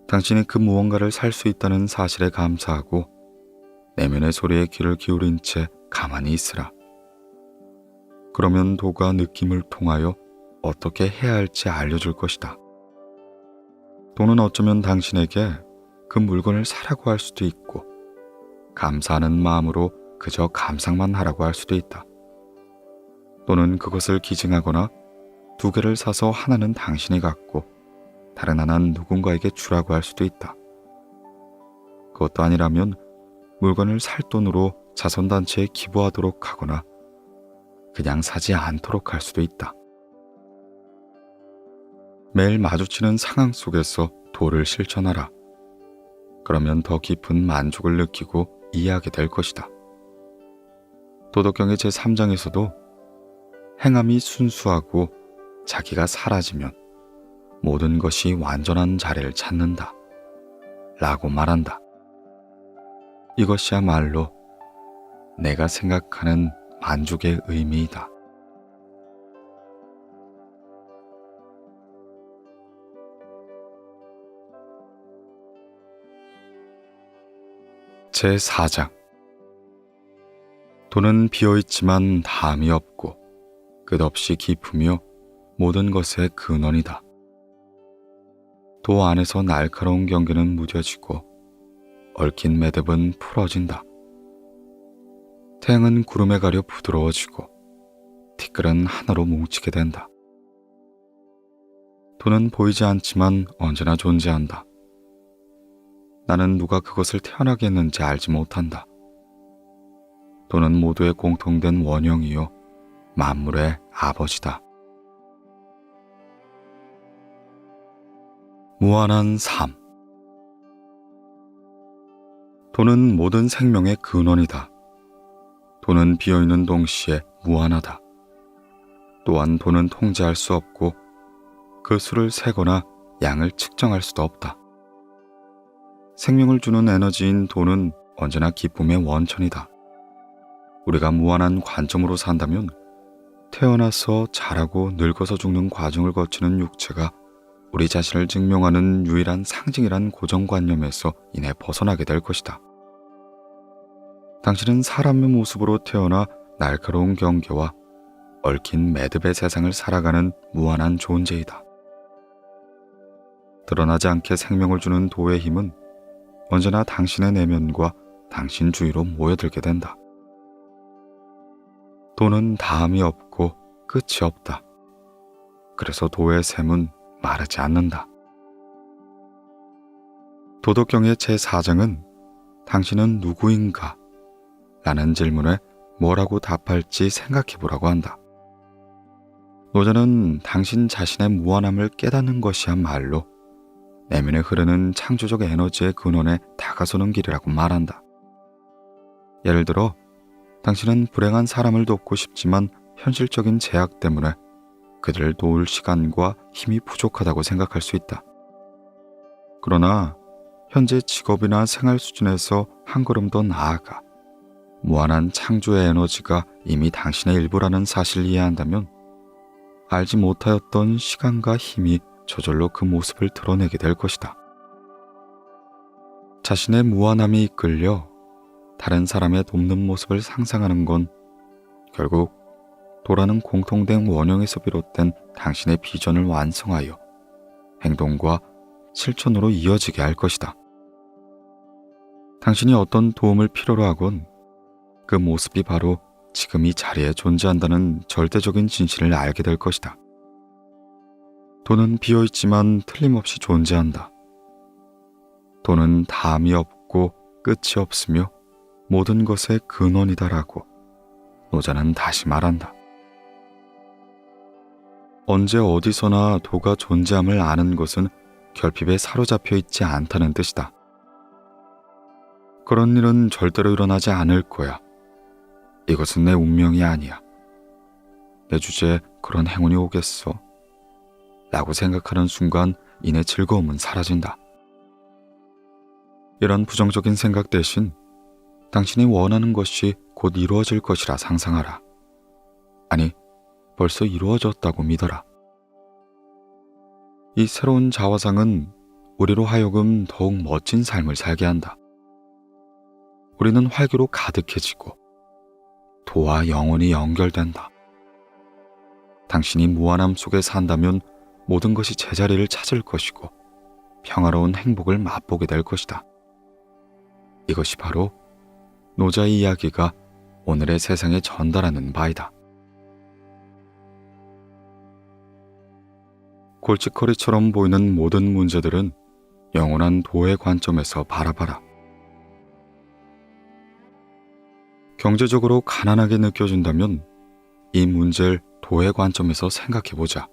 당신이 그 무언가를 살 수 있다는 사실에 감사하고 내면의 소리에 귀를 기울인 채 가만히 있으라. 그러면 도가 느낌을 통하여 어떻게 해야 할지 알려줄 것이다. 도는 어쩌면 당신에게 그 물건을 사라고 할 수도 있고 감사하는 마음으로 그저 감상만 하라고 할 수도 있다. 또는 그것을 기증하거나 2개를 사서 하나는 당신이 갖고 다른 하나는 누군가에게 주라고 할 수도 있다. 그것도 아니라면 물건을 살 돈으로 자선단체에 기부하도록 하거나 그냥 사지 않도록 할 수도 있다. 매일 마주치는 상황 속에서 도를 실천하라. 그러면 더 깊은 만족을 느끼고 이해하게 될 것이다. 도덕경의 제3장에서도 행함이 순수하고 자기가 사라지면 모든 것이 완전한 자리를 찾는다 라고 말한다. 이것이야말로 내가 생각하는 만족의 의미이다. 제4장. 도는 비어있지만 담이 없고 끝없이 깊으며 모든 것의 근원이다. 도 안에서 날카로운 경계는 무뎌지고 얽힌 매듭은 풀어진다. 태양은 구름에 가려 부드러워지고 티끌은 하나로 뭉치게 된다. 도는 보이지 않지만 언제나 존재한다. 나는 누가 그것을 태어나게 했는지 알지 못한다. 도는 모두의 공통된 원형이요 만물의 아버지다. 무한한 삶. 도는 모든 생명의 근원이다. 도는 비어있는 동시에 무한하다. 또한 도는 통제할 수 없고 그 수를 세거나 양을 측정할 수도 없다. 생명을 주는 에너지인 도는 언제나 기쁨의 원천이다. 우리가 무한한 관점으로 산다면 태어나서 자라고 늙어서 죽는 과정을 거치는 육체가 우리 자신을 증명하는 유일한 상징이란 고정관념에서 이내 벗어나게 될 것이다. 당신은 사람의 모습으로 태어나 날카로운 경계와 얽힌 매듭의 세상을 살아가는 무한한 존재이다. 드러나지 않게 생명을 주는 도의 힘은 언제나 당신의 내면과 당신 주위로 모여들게 된다. 도는 다음이 없고 끝이 없다. 그래서 도의 샘은 마르지 않는다. 도덕경의 제4장은 당신은 누구인가? 라는 질문에 뭐라고 답할지 생각해보라고 한다. 노자는 당신 자신의 무한함을 깨닫는 것이야말로 내면에 흐르는 창조적 에너지의 근원에 다가서는 길이라고 말한다. 예를 들어 당신은 불행한 사람을 돕고 싶지만 현실적인 제약 때문에 그들을 도울 시간과 힘이 부족하다고 생각할 수 있다. 그러나 현재 직업이나 생활 수준에서 한 걸음 더 나아가 무한한 창조의 에너지가 이미 당신의 일부라는 사실을 이해한다면 알지 못하였던 시간과 힘이 저절로 그 모습을 드러내게 될 것이다. 자신의 무한함이 이끌려 다른 사람의 돕는 모습을 상상하는 건 결국 도라는 공통된 원형에서 비롯된 당신의 비전을 완성하여 행동과 실천으로 이어지게 할 것이다. 당신이 어떤 도움을 필요로 하건 그 모습이 바로 지금 이 자리에 존재한다는 절대적인 진실을 알게 될 것이다. 도는 비어있지만 틀림없이 존재한다. 도는 다음이 없고 끝이 없으며 모든 것의 근원이다라고 노자는 다시 말한다. 언제 어디서나 도가 존재함을 아는 것은 결핍에 사로잡혀 있지 않다는 뜻이다. 그런 일은 절대로 일어나지 않을 거야. 이것은 내 운명이 아니야. 내 주제에 그런 행운이 오겠어? 라고 생각하는 순간 이내 즐거움은 사라진다. 이런 부정적인 생각 대신 당신이 원하는 것이 곧 이루어질 것이라 상상하라. 아니, 벌써 이루어졌다고 믿어라. 이 새로운 자화상은 우리로 하여금 더욱 멋진 삶을 살게 한다. 우리는 활기로 가득해지고 도와 영원히 연결된다. 당신이 무한함 속에 산다면 모든 것이 제자리를 찾을 것이고 평화로운 행복을 맛보게 될 것이다. 이것이 바로 노자의 이야기가 오늘의 세상에 전달하는 바이다. 골칫거리처럼 보이는 모든 문제들은 영원한 도의 관점에서 바라봐라. 경제적으로 가난하게 느껴진다면 이 문제를 도의 관점에서 생각해보자.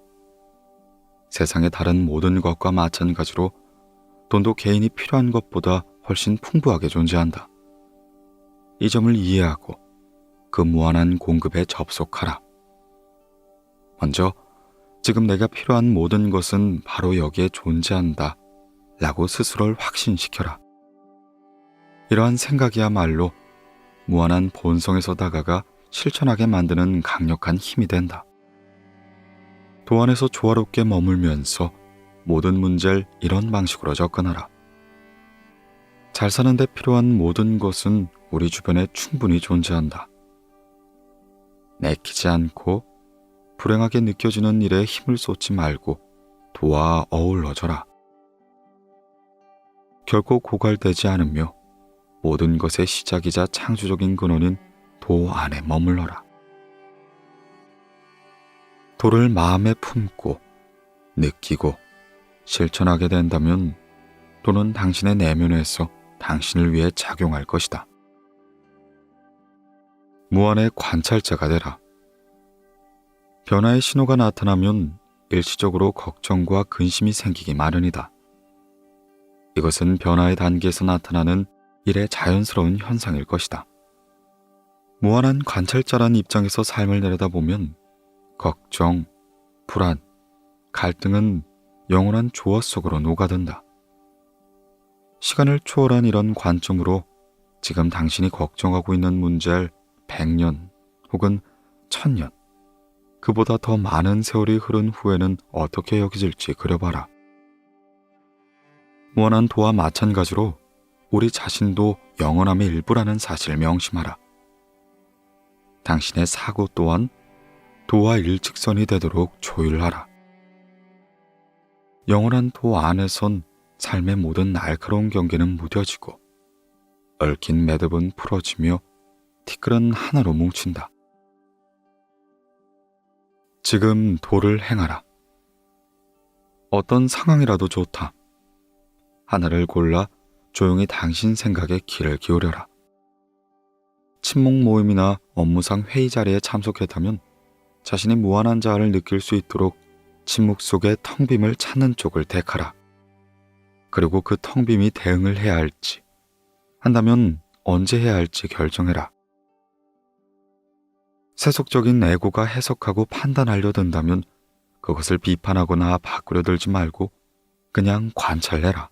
세상의 다른 모든 것과 마찬가지로 돈도 개인이 필요한 것보다 훨씬 풍부하게 존재한다. 이 점을 이해하고 그 무한한 공급에 접속하라. 먼저 지금 내가 필요한 모든 것은 바로 여기에 존재한다 라고 스스로를 확신시켜라. 이러한 생각이야말로 무한한 본성에서 다가가 실천하게 만드는 강력한 힘이 된다. 도 안에서 조화롭게 머물면서 모든 문제를 이런 방식으로 접근하라. 잘 사는 데 필요한 모든 것은 우리 주변에 충분히 존재한다. 내키지 않고 불행하게 느껴지는 일에 힘을 쏟지 말고 도와 어우러져라. 결코 고갈되지 않으며 모든 것의 시작이자 창조적인 근원인 도 안에 머물러라. 도를 마음에 품고 느끼고 실천하게 된다면 도는 당신의 내면에서 당신을 위해 작용할 것이다. 무한의 관찰자가 되라. 변화의 신호가 나타나면 일시적으로 걱정과 근심이 생기기 마련이다. 이것은 변화의 단계에서 나타나는 일의 자연스러운 현상일 것이다. 무한한 관찰자란 입장에서 삶을 내려다보면 걱정, 불안, 갈등은 영원한 조화 속으로 녹아든다. 시간을 초월한 이런 관점으로 지금 당신이 걱정하고 있는 문제를 100년 혹은 1000년, 그보다 더 많은 세월이 흐른 후에는 어떻게 여겨질지 그려봐라. 무한한 도와 마찬가지로 우리 자신도 영원함의 일부라는 사실을 명심하라. 당신의 사고 또한 도와 일직선이 되도록 조율하라. 영원한 도 안에선 삶의 모든 날카로운 경계는 무뎌지고 얽힌 매듭은 풀어지며 티끌은 하나로 뭉친다. 지금 도를 행하라. 어떤 상황이라도 좋다. 하나를 골라 조용히 당신 생각에 귀를 기울여라. 친목 모임이나 업무상 회의 자리에 참석했다면 자신이 무한한 자아를 느낄 수 있도록 침묵 속의 텅 빔을 찾는 쪽을 택하라. 그리고 그 텅 빔이 대응을 해야 할지, 한다면 언제 해야 할지 결정해라. 세속적인 에고가 해석하고 판단하려 든다면 그것을 비판하거나 바꾸려 들지 말고 그냥 관찰해라.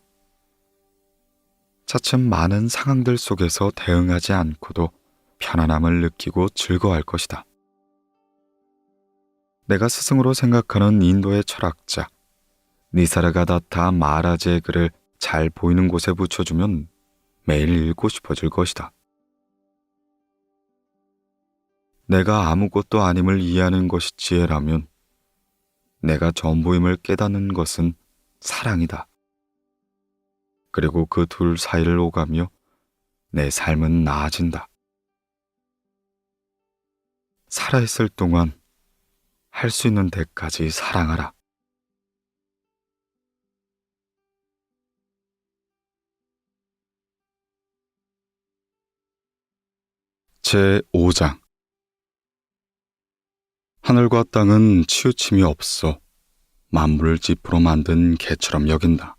차츰 많은 상황들 속에서 대응하지 않고도 편안함을 느끼고 즐거워할 것이다. 내가 스승으로 생각하는 인도의 철학자 니사르가다타 마하라지의 글을 잘 보이는 곳에 붙여주면 매일 읽고 싶어질 것이다. 내가 아무것도 아님을 이해하는 것이 지혜라면 내가 전부임을 깨닫는 것은 사랑이다. 그리고 그 둘 사이를 오가며 내 삶은 나아진다. 살아있을 동안 할 수 있는 데까지 사랑하라. 제5장. 하늘과 땅은 치우침이 없어 만물을 지푸로 만든 개처럼 여긴다.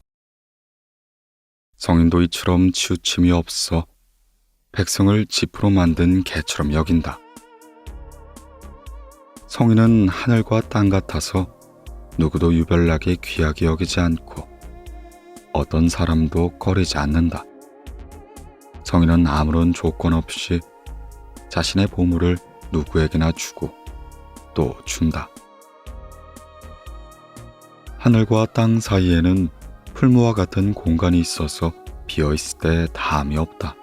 성인도 이처럼 치우침이 없어 백성을 지푸로 만든 개처럼 여긴다. 성인은 하늘과 땅 같아서 누구도 유별나게 귀하게 여기지 않고 어떤 사람도 꺼리지 않는다. 성인은 아무런 조건 없이 자신의 보물을 누구에게나 주고 또 준다. 하늘과 땅 사이에는 풀무와 같은 공간이 있어서 비어있을 때 다함이 없다.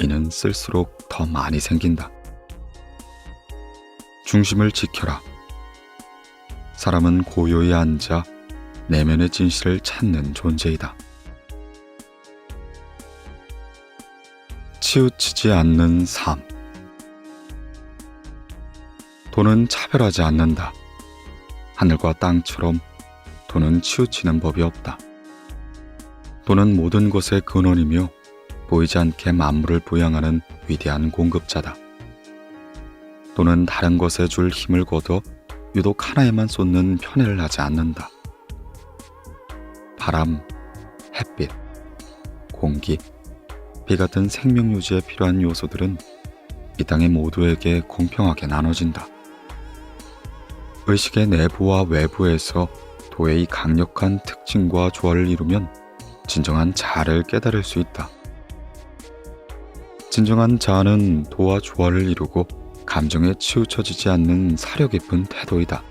이는 쓸수록 더 많이 생긴다. 중심을 지켜라. 사람은 고요히 앉아 내면의 진실을 찾는 존재이다. 치우치지 않는 삶. 돈은 차별하지 않는다. 하늘과 땅처럼 돈은 치우치는 법이 없다. 돈은 모든 것의 근원이며 보이지 않게 만물을 부양하는 위대한 공급자다. 돈은 다른 것에 줄 힘을 거둬 유독 하나에만 쏟는 편애를 하지 않는다. 바람, 햇빛, 공기, 비 같은 생명 유지에 필요한 요소들은 이 땅의 모두에게 공평하게 나눠진다. 의식의 내부와 외부에서 도의 강력한 특징과 조화를 이루면 진정한 자아를 깨달을 수 있다. 진정한 자아는 도와 조화를 이루고 감정에 치우쳐지지 않는 사려 깊은 태도이다.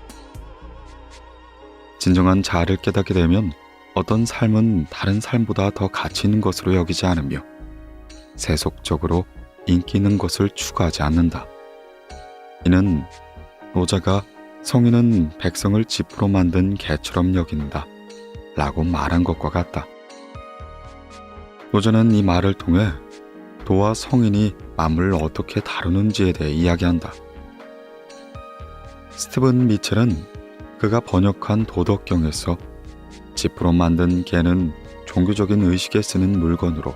진정한 자아를 깨닫게 되면 어떤 삶은 다른 삶보다 더 가치 있는 것으로 여기지 않으며 세속적으로 인기 있는 것을 추구하지 않는다. 이는 노자가 성인은 백성을 지푸로 만든 개처럼 여긴다 라고 말한 것과 같다. 노자는 이 말을 통해 도와 성인이 만물을 어떻게 다루는지에 대해 이야기한다. 스티븐 미첼은 그가 번역한 도덕경에서 지푸로 만든 개는 종교적인 의식에 쓰는 물건으로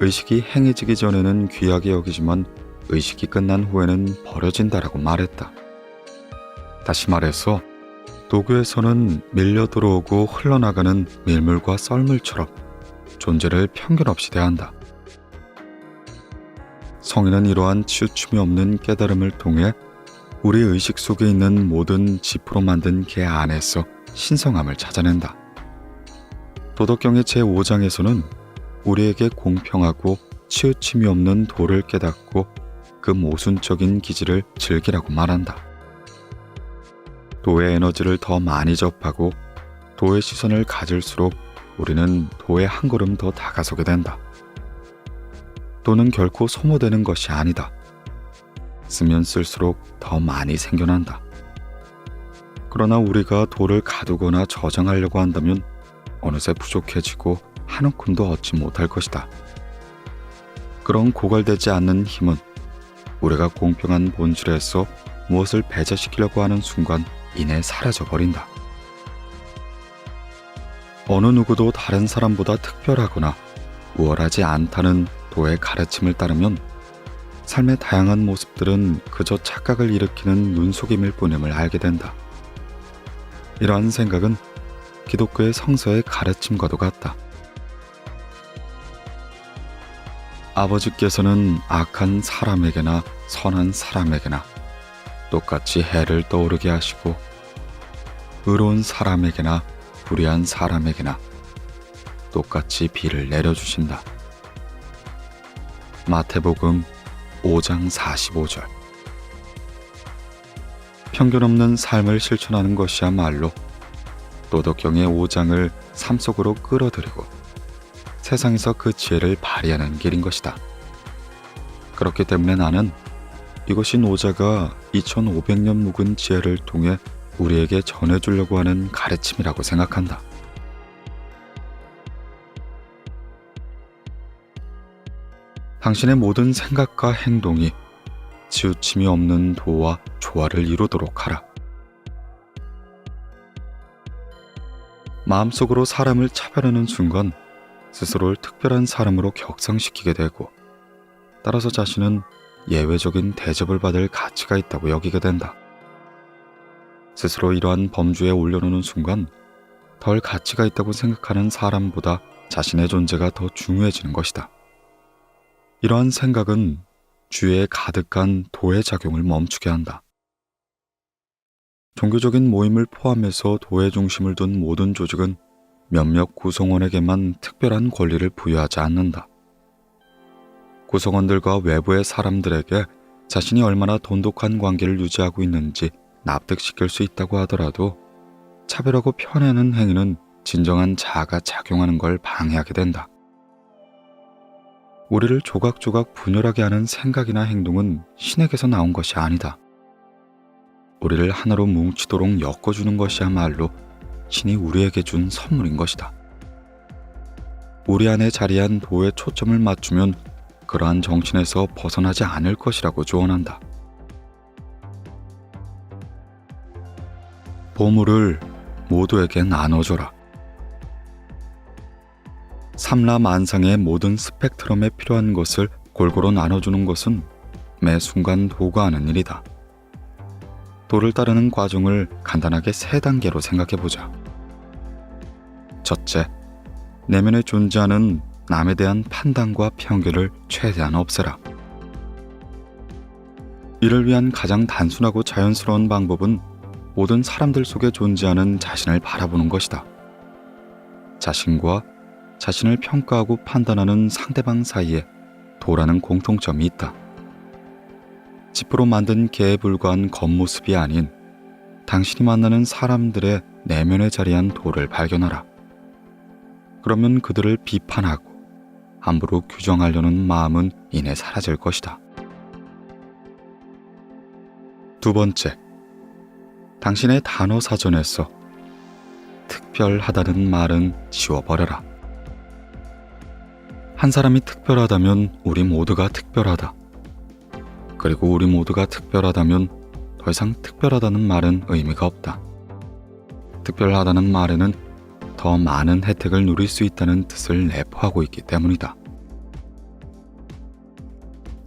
의식이 행해지기 전에는 귀하게 여기지만 의식이 끝난 후에는 버려진다라고 말했다. 다시 말해서 도교에서는 밀려 들어오고 흘러나가는 밀물과 썰물처럼 존재를 편견 없이 대한다. 성인은 이러한 치우침이 없는 깨달음을 통해 우리 의식 속에 있는 모든 지푸로 만든 개 안에서 신성함을 찾아낸다. 도덕경의 제5장에서는 우리에게 공평하고 치우침이 없는 도를 깨닫고 그 모순적인 기질을 즐기라고 말한다. 도의 에너지를 더 많이 접하고 도의 시선을 가질수록 우리는 도에 한 걸음 더 다가서게 된다. 도는 결코 소모되는 것이 아니다. 쓰면 쓸수록 더 많이 생겨난다. 그러나 우리가 도를 가두거나 저장하려고 한다면 어느새 부족해지고 한 움큼도 얻지 못할 것이다. 그런 고갈되지 않는 힘은 우리가 공평한 본질에서 무엇을 배제시키려고 하는 순간 이내 사라져버린다. 어느 누구도 다른 사람보다 특별하거나 우월하지 않다는 도의 가르침을 따르면 삶의 다양한 모습들은 그저 착각을 일으키는 눈속임일 뿐임을 알게 된다. 이러한 생각은 기독교의 성서의 가르침과도 같다. 아버지께서는 악한 사람에게나 선한 사람에게나 똑같이 해를 떠오르게 하시고 의로운 사람에게나 불의한 사람에게나 똑같이 비를 내려주신다. 마태복음 5장 45절. 편견 없는 삶을 실천하는 것이야말로 도덕경의 5장을 삶 속으로 끌어들이고 세상에서 그 지혜를 발휘하는 길인 것이다. 그렇기 때문에 나는 이것이 노자가 2500년 묵은 지혜를 통해 우리에게 전해주려고 하는 가르침이라고 생각한다. 당신의 모든 생각과 행동이 치우침이 없는 도와 조화를 이루도록 하라. 마음속으로 사람을 차별하는 순간 스스로를 특별한 사람으로 격상시키게 되고 따라서 자신은 예외적인 대접을 받을 가치가 있다고 여기게 된다. 스스로 이러한 범주에 올려놓는 순간 덜 가치가 있다고 생각하는 사람보다 자신의 존재가 더 중요해지는 것이다. 이러한 생각은 주위에 가득한 도의 작용을 멈추게 한다. 종교적인 모임을 포함해서 도의 중심을 둔 모든 조직은 몇몇 구성원에게만 특별한 권리를 부여하지 않는다. 구성원들과 외부의 사람들에게 자신이 얼마나 돈독한 관계를 유지하고 있는지 납득시킬 수 있다고 하더라도 차별하고 펴내는 행위는 진정한 자아가 작용하는 걸 방해하게 된다. 우리를 조각조각 분열하게 하는 생각이나 행동은 신에게서 나온 것이 아니다. 우리를 하나로 뭉치도록 엮어주는 것이야말로 신이 우리에게 준 선물인 것이다. 우리 안에 자리한 도에 초점을 맞추면 그러한 정신에서 벗어나지 않을 것이라고 조언한다. 보물을 모두에게 나눠줘라. 삼라만상의 모든 스펙트럼에 필요한 것을 골고루 나눠주는 것은 매 순간 도가 하는 일이다. 도를 따르는 과정을 간단하게 3단계로 생각해보자. 첫째, 내면에 존재하는 남에 대한 판단과 편견을 최대한 없애라. 이를 위한 가장 단순하고 자연스러운 방법은 모든 사람들 속에 존재하는 자신을 바라보는 것이다. 자신과 자신을 평가하고 판단하는 상대방 사이에 도라는 공통점이 있다. 지프로 만든 개에 불과한 겉모습이 아닌 당신이 만나는 사람들의 내면에 자리한 도를 발견하라. 그러면 그들을 비판하고 함부로 규정하려는 마음은 이내 사라질 것이다. 두 번째, 당신의 단어 사전에서 특별하다는 말은 지워버려라. 한 사람이 특별하다면 우리 모두가 특별하다. 그리고 우리 모두가 특별하다면 더 이상 특별하다는 말은 의미가 없다. 특별하다는 말에는 더 많은 혜택을 누릴 수 있다는 뜻을 내포하고 있기 때문이다.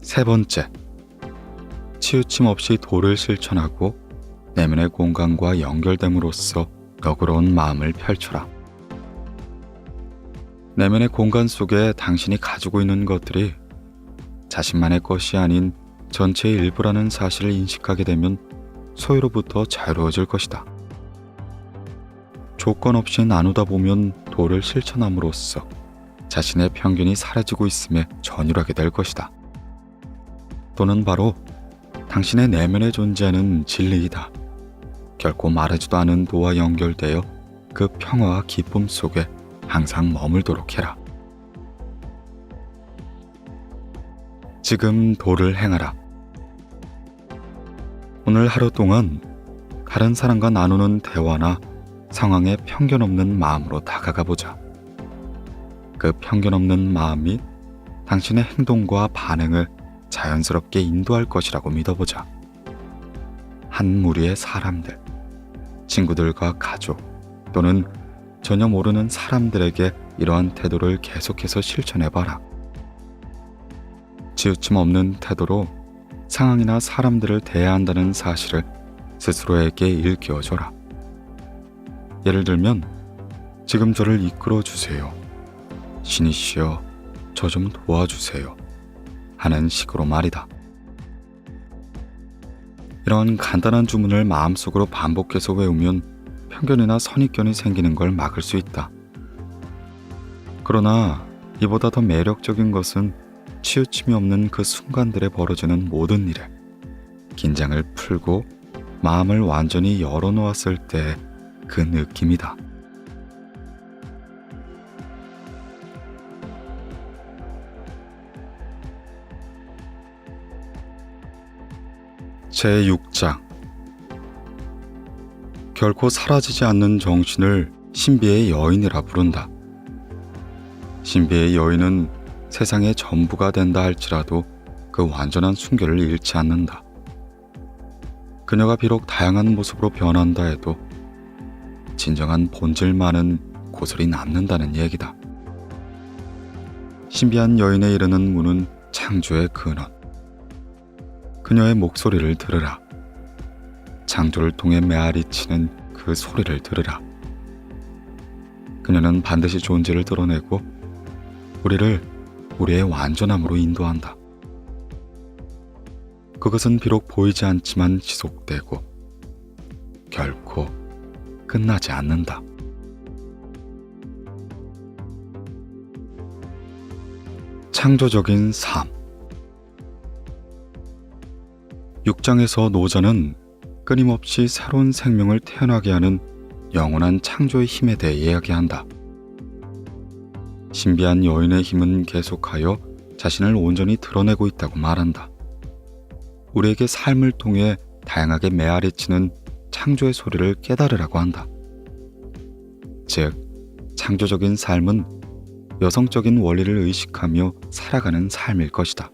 세 번째, 치우침 없이 도를 실천하고 내면의 공간과 연결됨으로써 너그러운 마음을 펼쳐라. 내면의 공간 속에 당신이 가지고 있는 것들이 자신만의 것이 아닌 전체의 일부라는 사실을 인식하게 되면 소유로부터 자유로워질 것이다. 조건 없이 나누다 보면 도를 실천함으로써 자신의 편견이 사라지고 있음에 전율하게 될 것이다. 도는 바로 당신의 내면에 존재하는 진리이다. 결코 말하지도 않은 도와 연결되어 그 평화와 기쁨 속에 항상 머물도록 해라. 지금 도를 행하라. 오늘 하루 동안 다른 사람과 나누는 대화나 상황에 편견 없는 마음으로 다가가 보자. 그 편견 없는 마음이 당신의 행동과 반응을 자연스럽게 인도할 것이라고 믿어보자. 한 무리의 사람들, 친구들과 가족 또는 전혀 모르는 사람들에게 이러한 태도를 계속해서 실천해봐라. 치우침 없는 태도로 상황이나 사람들을 대해야 한다는 사실을 스스로에게 일깨워줘라. 예를 들면, 지금 저를 이끌어주세요. 신이시여, 저 좀 도와주세요. 하는 식으로 말이다. 이런 간단한 주문을 마음속으로 반복해서 외우면 편견이나 선입견이 생기는 걸 막을 수 있다. 그러나 이보다 더 매력적인 것은 치우침이 없는 그 순간들에 벌어지는 모든 일에 긴장을 풀고 마음을 완전히 열어놓았을 때 그 느낌이다. 제6장, 결코 사라지지 않는 정신을 신비의 여인이라 부른다. 신비의 여인은 세상의 전부가 된다 할지라도 그 완전한 순결을 잃지 않는다. 그녀가 비록 다양한 모습으로 변한다 해도 진정한 본질만은 고스란히 남는다는 얘기다. 신비한 여인에 이르는 문은 창조의 근원. 그녀의 목소리를 들으라. 창조를 통해 메아리치는 그 소리를 들으라. 그녀는 반드시 존재를 드러내고 우리를 우리의 완전함으로 인도한다. 그것은 비록 보이지 않지만 지속되고 결코 끝나지 않는다. 창조적인 삶. 육장에서 노자는 끊임없이 새로운 생명을 태어나게 하는 영원한 창조의 힘에 대해 이야기한다. 신비한 여인의 힘은 계속하여 자신을 온전히 드러내고 있다고 말한다. 우리에게 삶을 통해 다양하게 메아리치는 창조의 소리를 깨달으라고 한다. 즉, 창조적인 삶은 여성적인 원리를 의식하며 살아가는 삶일 것이다.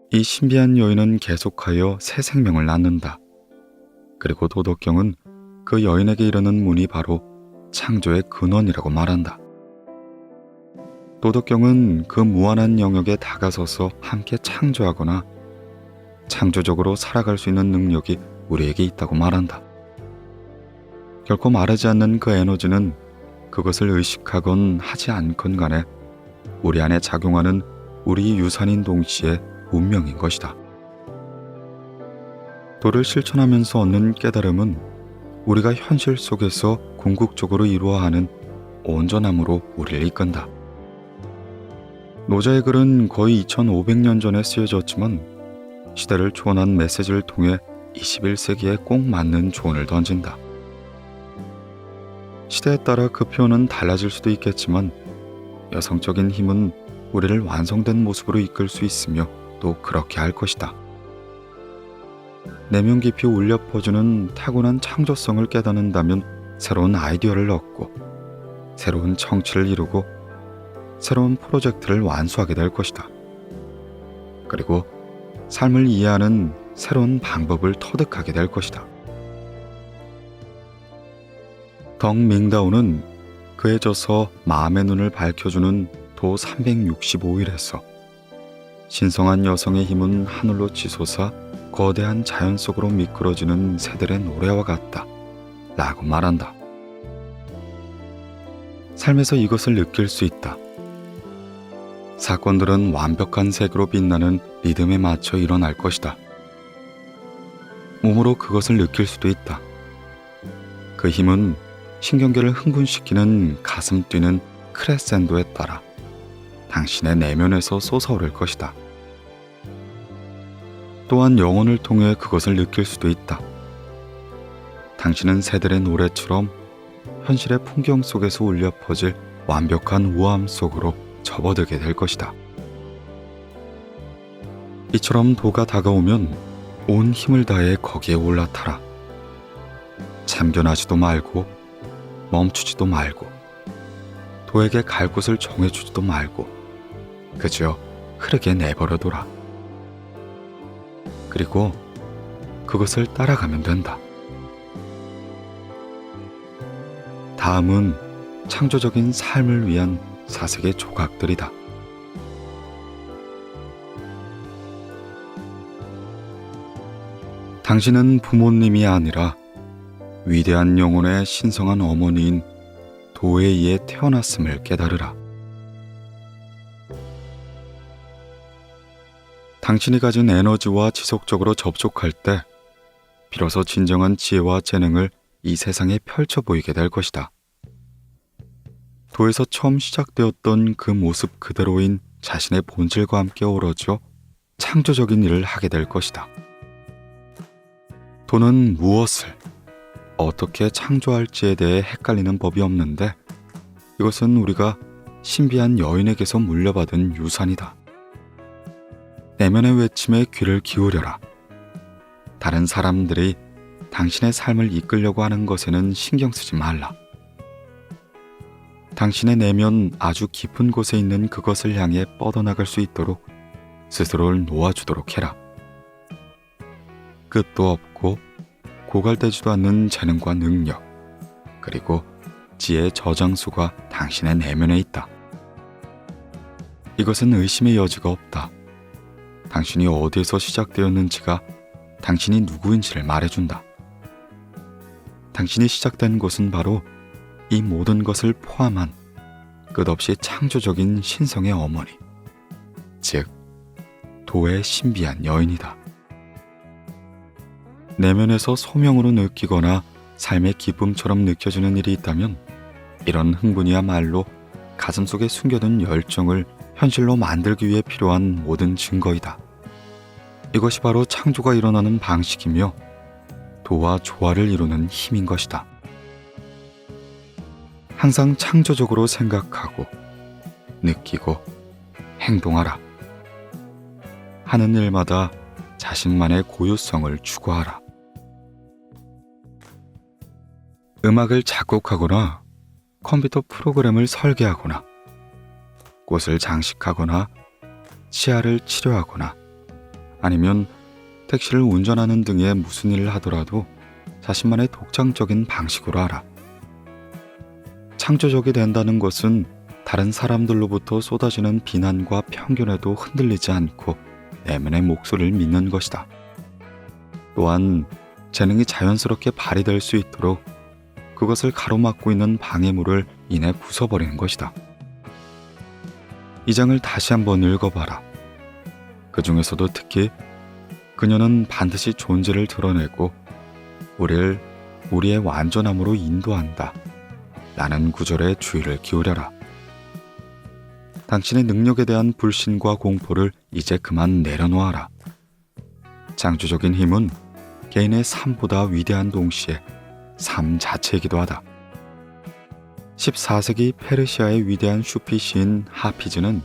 이 신비한 여인은 계속하여 새 생명을 낳는다. 그리고 도덕경은 그 여인에게 이르는 문이 바로 창조의 근원이라고 말한다. 도덕경은 그 무한한 영역에 다가서서 함께 창조하거나 창조적으로 살아갈 수 있는 능력이 우리에게 있다고 말한다. 결코 마르지 않는 그 에너지는 그것을 의식하건 하지 않건 간에 우리 안에 작용하는 우리 유산인 동시에 운명인 것이다. 도를 실천하면서 얻는 깨달음은 우리가 현실 속에서 궁극적으로 이루어야 하는 온전함으로 우리를 이끈다. 노자의 글은 거의 2500년 전에 쓰여졌지만 시대를 초월한 메시지를 통해 21세기에 꼭 맞는 조언을 던진다. 시대에 따라 그 표현은 달라질 수도 있겠지만 여성적인 힘은 우리를 완성된 모습으로 이끌 수 있으며 또 그렇게 할 것이다. 내면 깊이 울려 퍼주는 타고난 창조성을 깨닫는다면 새로운 아이디어를 얻고 새로운 청취를 이루고 새로운 프로젝트를 완수하게 될 것이다. 그리고 삶을 이해하는 새로운 방법을 터득하게 될 것이다. 덩 밍다오는 그에 져서 마음의 눈을 밝혀주는 도 365일에서 신성한 여성의 힘은 하늘로 치솟아 거대한 자연 속으로 미끄러지는 새들의 노래와 같다 라고 말한다. 삶에서 이것을 느낄 수 있다. 사건들은 완벽한 색으로 빛나는 리듬에 맞춰 일어날 것이다. 몸으로 그것을 느낄 수도 있다. 그 힘은 신경계를 흥분시키는 가슴 뛰는 크레센도에 따라 당신의 내면에서 솟아오를 것이다. 또한 영혼을 통해 그것을 느낄 수도 있다. 당신은 새들의 노래처럼 현실의 풍경 속에서 울려 퍼질 완벽한 우아함 속으로 접어들게 될 것이다. 이처럼 도가 다가오면 온 힘을 다해 거기에 올라타라. 참견하지도 말고 멈추지도 말고 도에게 갈 곳을 정해주지도 말고 그저 흐르게 내버려둬라. 그리고 그것을 따라가면 된다. 다음은 창조적인 삶을 위한 사색의 조각들이다. 당신은 부모님이 아니라 위대한 영혼의 신성한 어머니인 도에 의해 태어났음을 깨달으라. 당신이 가진 에너지와 지속적으로 접촉할 때 비로소 진정한 지혜와 재능을 이 세상에 펼쳐 보이게 될 것이다. 도에서 처음 시작되었던 그 모습 그대로인 자신의 본질과 함께 어우러져 창조적인 일을 하게 될 것이다. 도는 무엇을 어떻게 창조할지에 대해 헷갈리는 법이 없는데 이것은 우리가 신비한 여인에게서 물려받은 유산이다. 내면의 외침에 귀를 기울여라. 다른 사람들이 당신의 삶을 이끌려고 하는 것에는 신경 쓰지 말라. 당신의 내면 아주 깊은 곳에 있는 그것을 향해 뻗어나갈 수 있도록 스스로를 놓아주도록 해라. 끝도 없고 고갈되지도 않는 재능과 능력, 그리고 지혜의 저장소가 당신의 내면에 있다. 이것은 의심의 여지가 없다. 당신이 어디에서 시작되었는지가 당신이 누구인지를 말해준다. 당신이 시작된 곳은 바로 이 모든 것을 포함한 끝없이 창조적인 신성의 어머니, 즉 도의 신비한 여인이다. 내면에서 소명으로 느끼거나 삶의 기쁨처럼 느껴지는 일이 있다면 이런 흥분이야말로 가슴속에 숨겨둔 열정을 현실로 만들기 위해 필요한 모든 증거이다. 이것이 바로 창조가 일어나는 방식이며 도와 조화를 이루는 힘인 것이다. 항상 창조적으로 생각하고 느끼고 행동하라. 하는 일마다 자신만의 고유성을 추구하라. 음악을 작곡하거나 컴퓨터 프로그램을 설계하거나 꽃을 장식하거나 치아를 치료하거나 아니면 택시를 운전하는 등의 무슨 일을 하더라도 자신만의 독창적인 방식으로 하라. 창조적이 된다는 것은 다른 사람들로부터 쏟아지는 비난과 편견에도 흔들리지 않고 내면의 목소리를 믿는 것이다. 또한 재능이 자연스럽게 발휘될 수 있도록 그것을 가로막고 있는 방해물을 이내 부숴버리는 것이다. 이 장을 다시 한번 읽어봐라. 그 중에서도 특히 그녀는 반드시 존재를 드러내고 우리를 우리의 완전함으로 인도한다. 라는 구절에 주의를 기울여라. 당신의 능력에 대한 불신과 공포를 이제 그만 내려놓아라. 창조적인 힘은 개인의 삶보다 위대한 동시에 삶 자체이기도 하다. 14세기 페르시아의 위대한 슈피 시인 하피즈는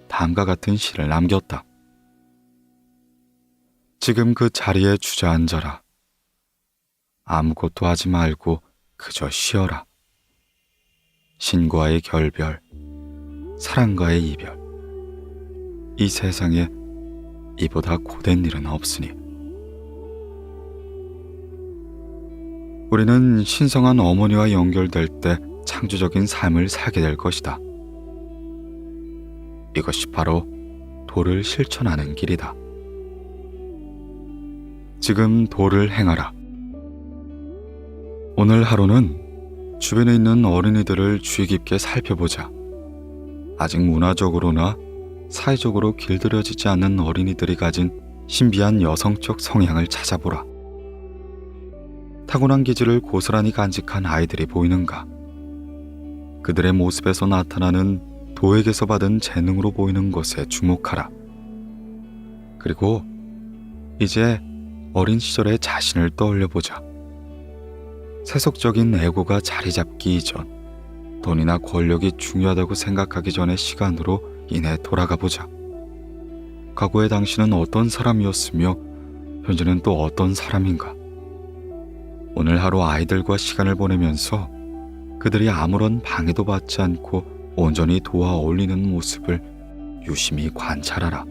다음과 같은 시를 남겼다. 지금 그 자리에 주저앉아라. 아무것도 하지 말고 그저 쉬어라. 신과의 결별, 사랑과의 이별. 이 세상에 이보다 고된 일은 없으니. 우리는 신성한 어머니와 연결될 때 창조적인 삶을 살게 될 것이다. 이것이 바로 도를 실천하는 길이다. 지금 도를 행하라. 오늘 하루는 주변에 있는 어린이들을 주의 깊게 살펴보자. 아직 문화적으로나 사회적으로 길들여지지 않는 어린이들이 가진 신비한 여성적 성향을 찾아보라. 타고난 기질을 고스란히 간직한 아이들이 보이는가? 그들의 모습에서 나타나는 도에게서 받은 재능으로 보이는 것에 주목하라. 그리고 이제 어린 시절의 자신을 떠올려보자. 세속적인 에고가 자리 잡기 이전, 돈이나 권력이 중요하다고 생각하기 전의 시간으로 이내 돌아가 보자. 과거의 당신은 어떤 사람이었으며 현재는 또 어떤 사람인가? 오늘 하루 아이들과 시간을 보내면서 그들이 아무런 방해도 받지 않고 온전히 도와 어울리는 모습을 유심히 관찰하라.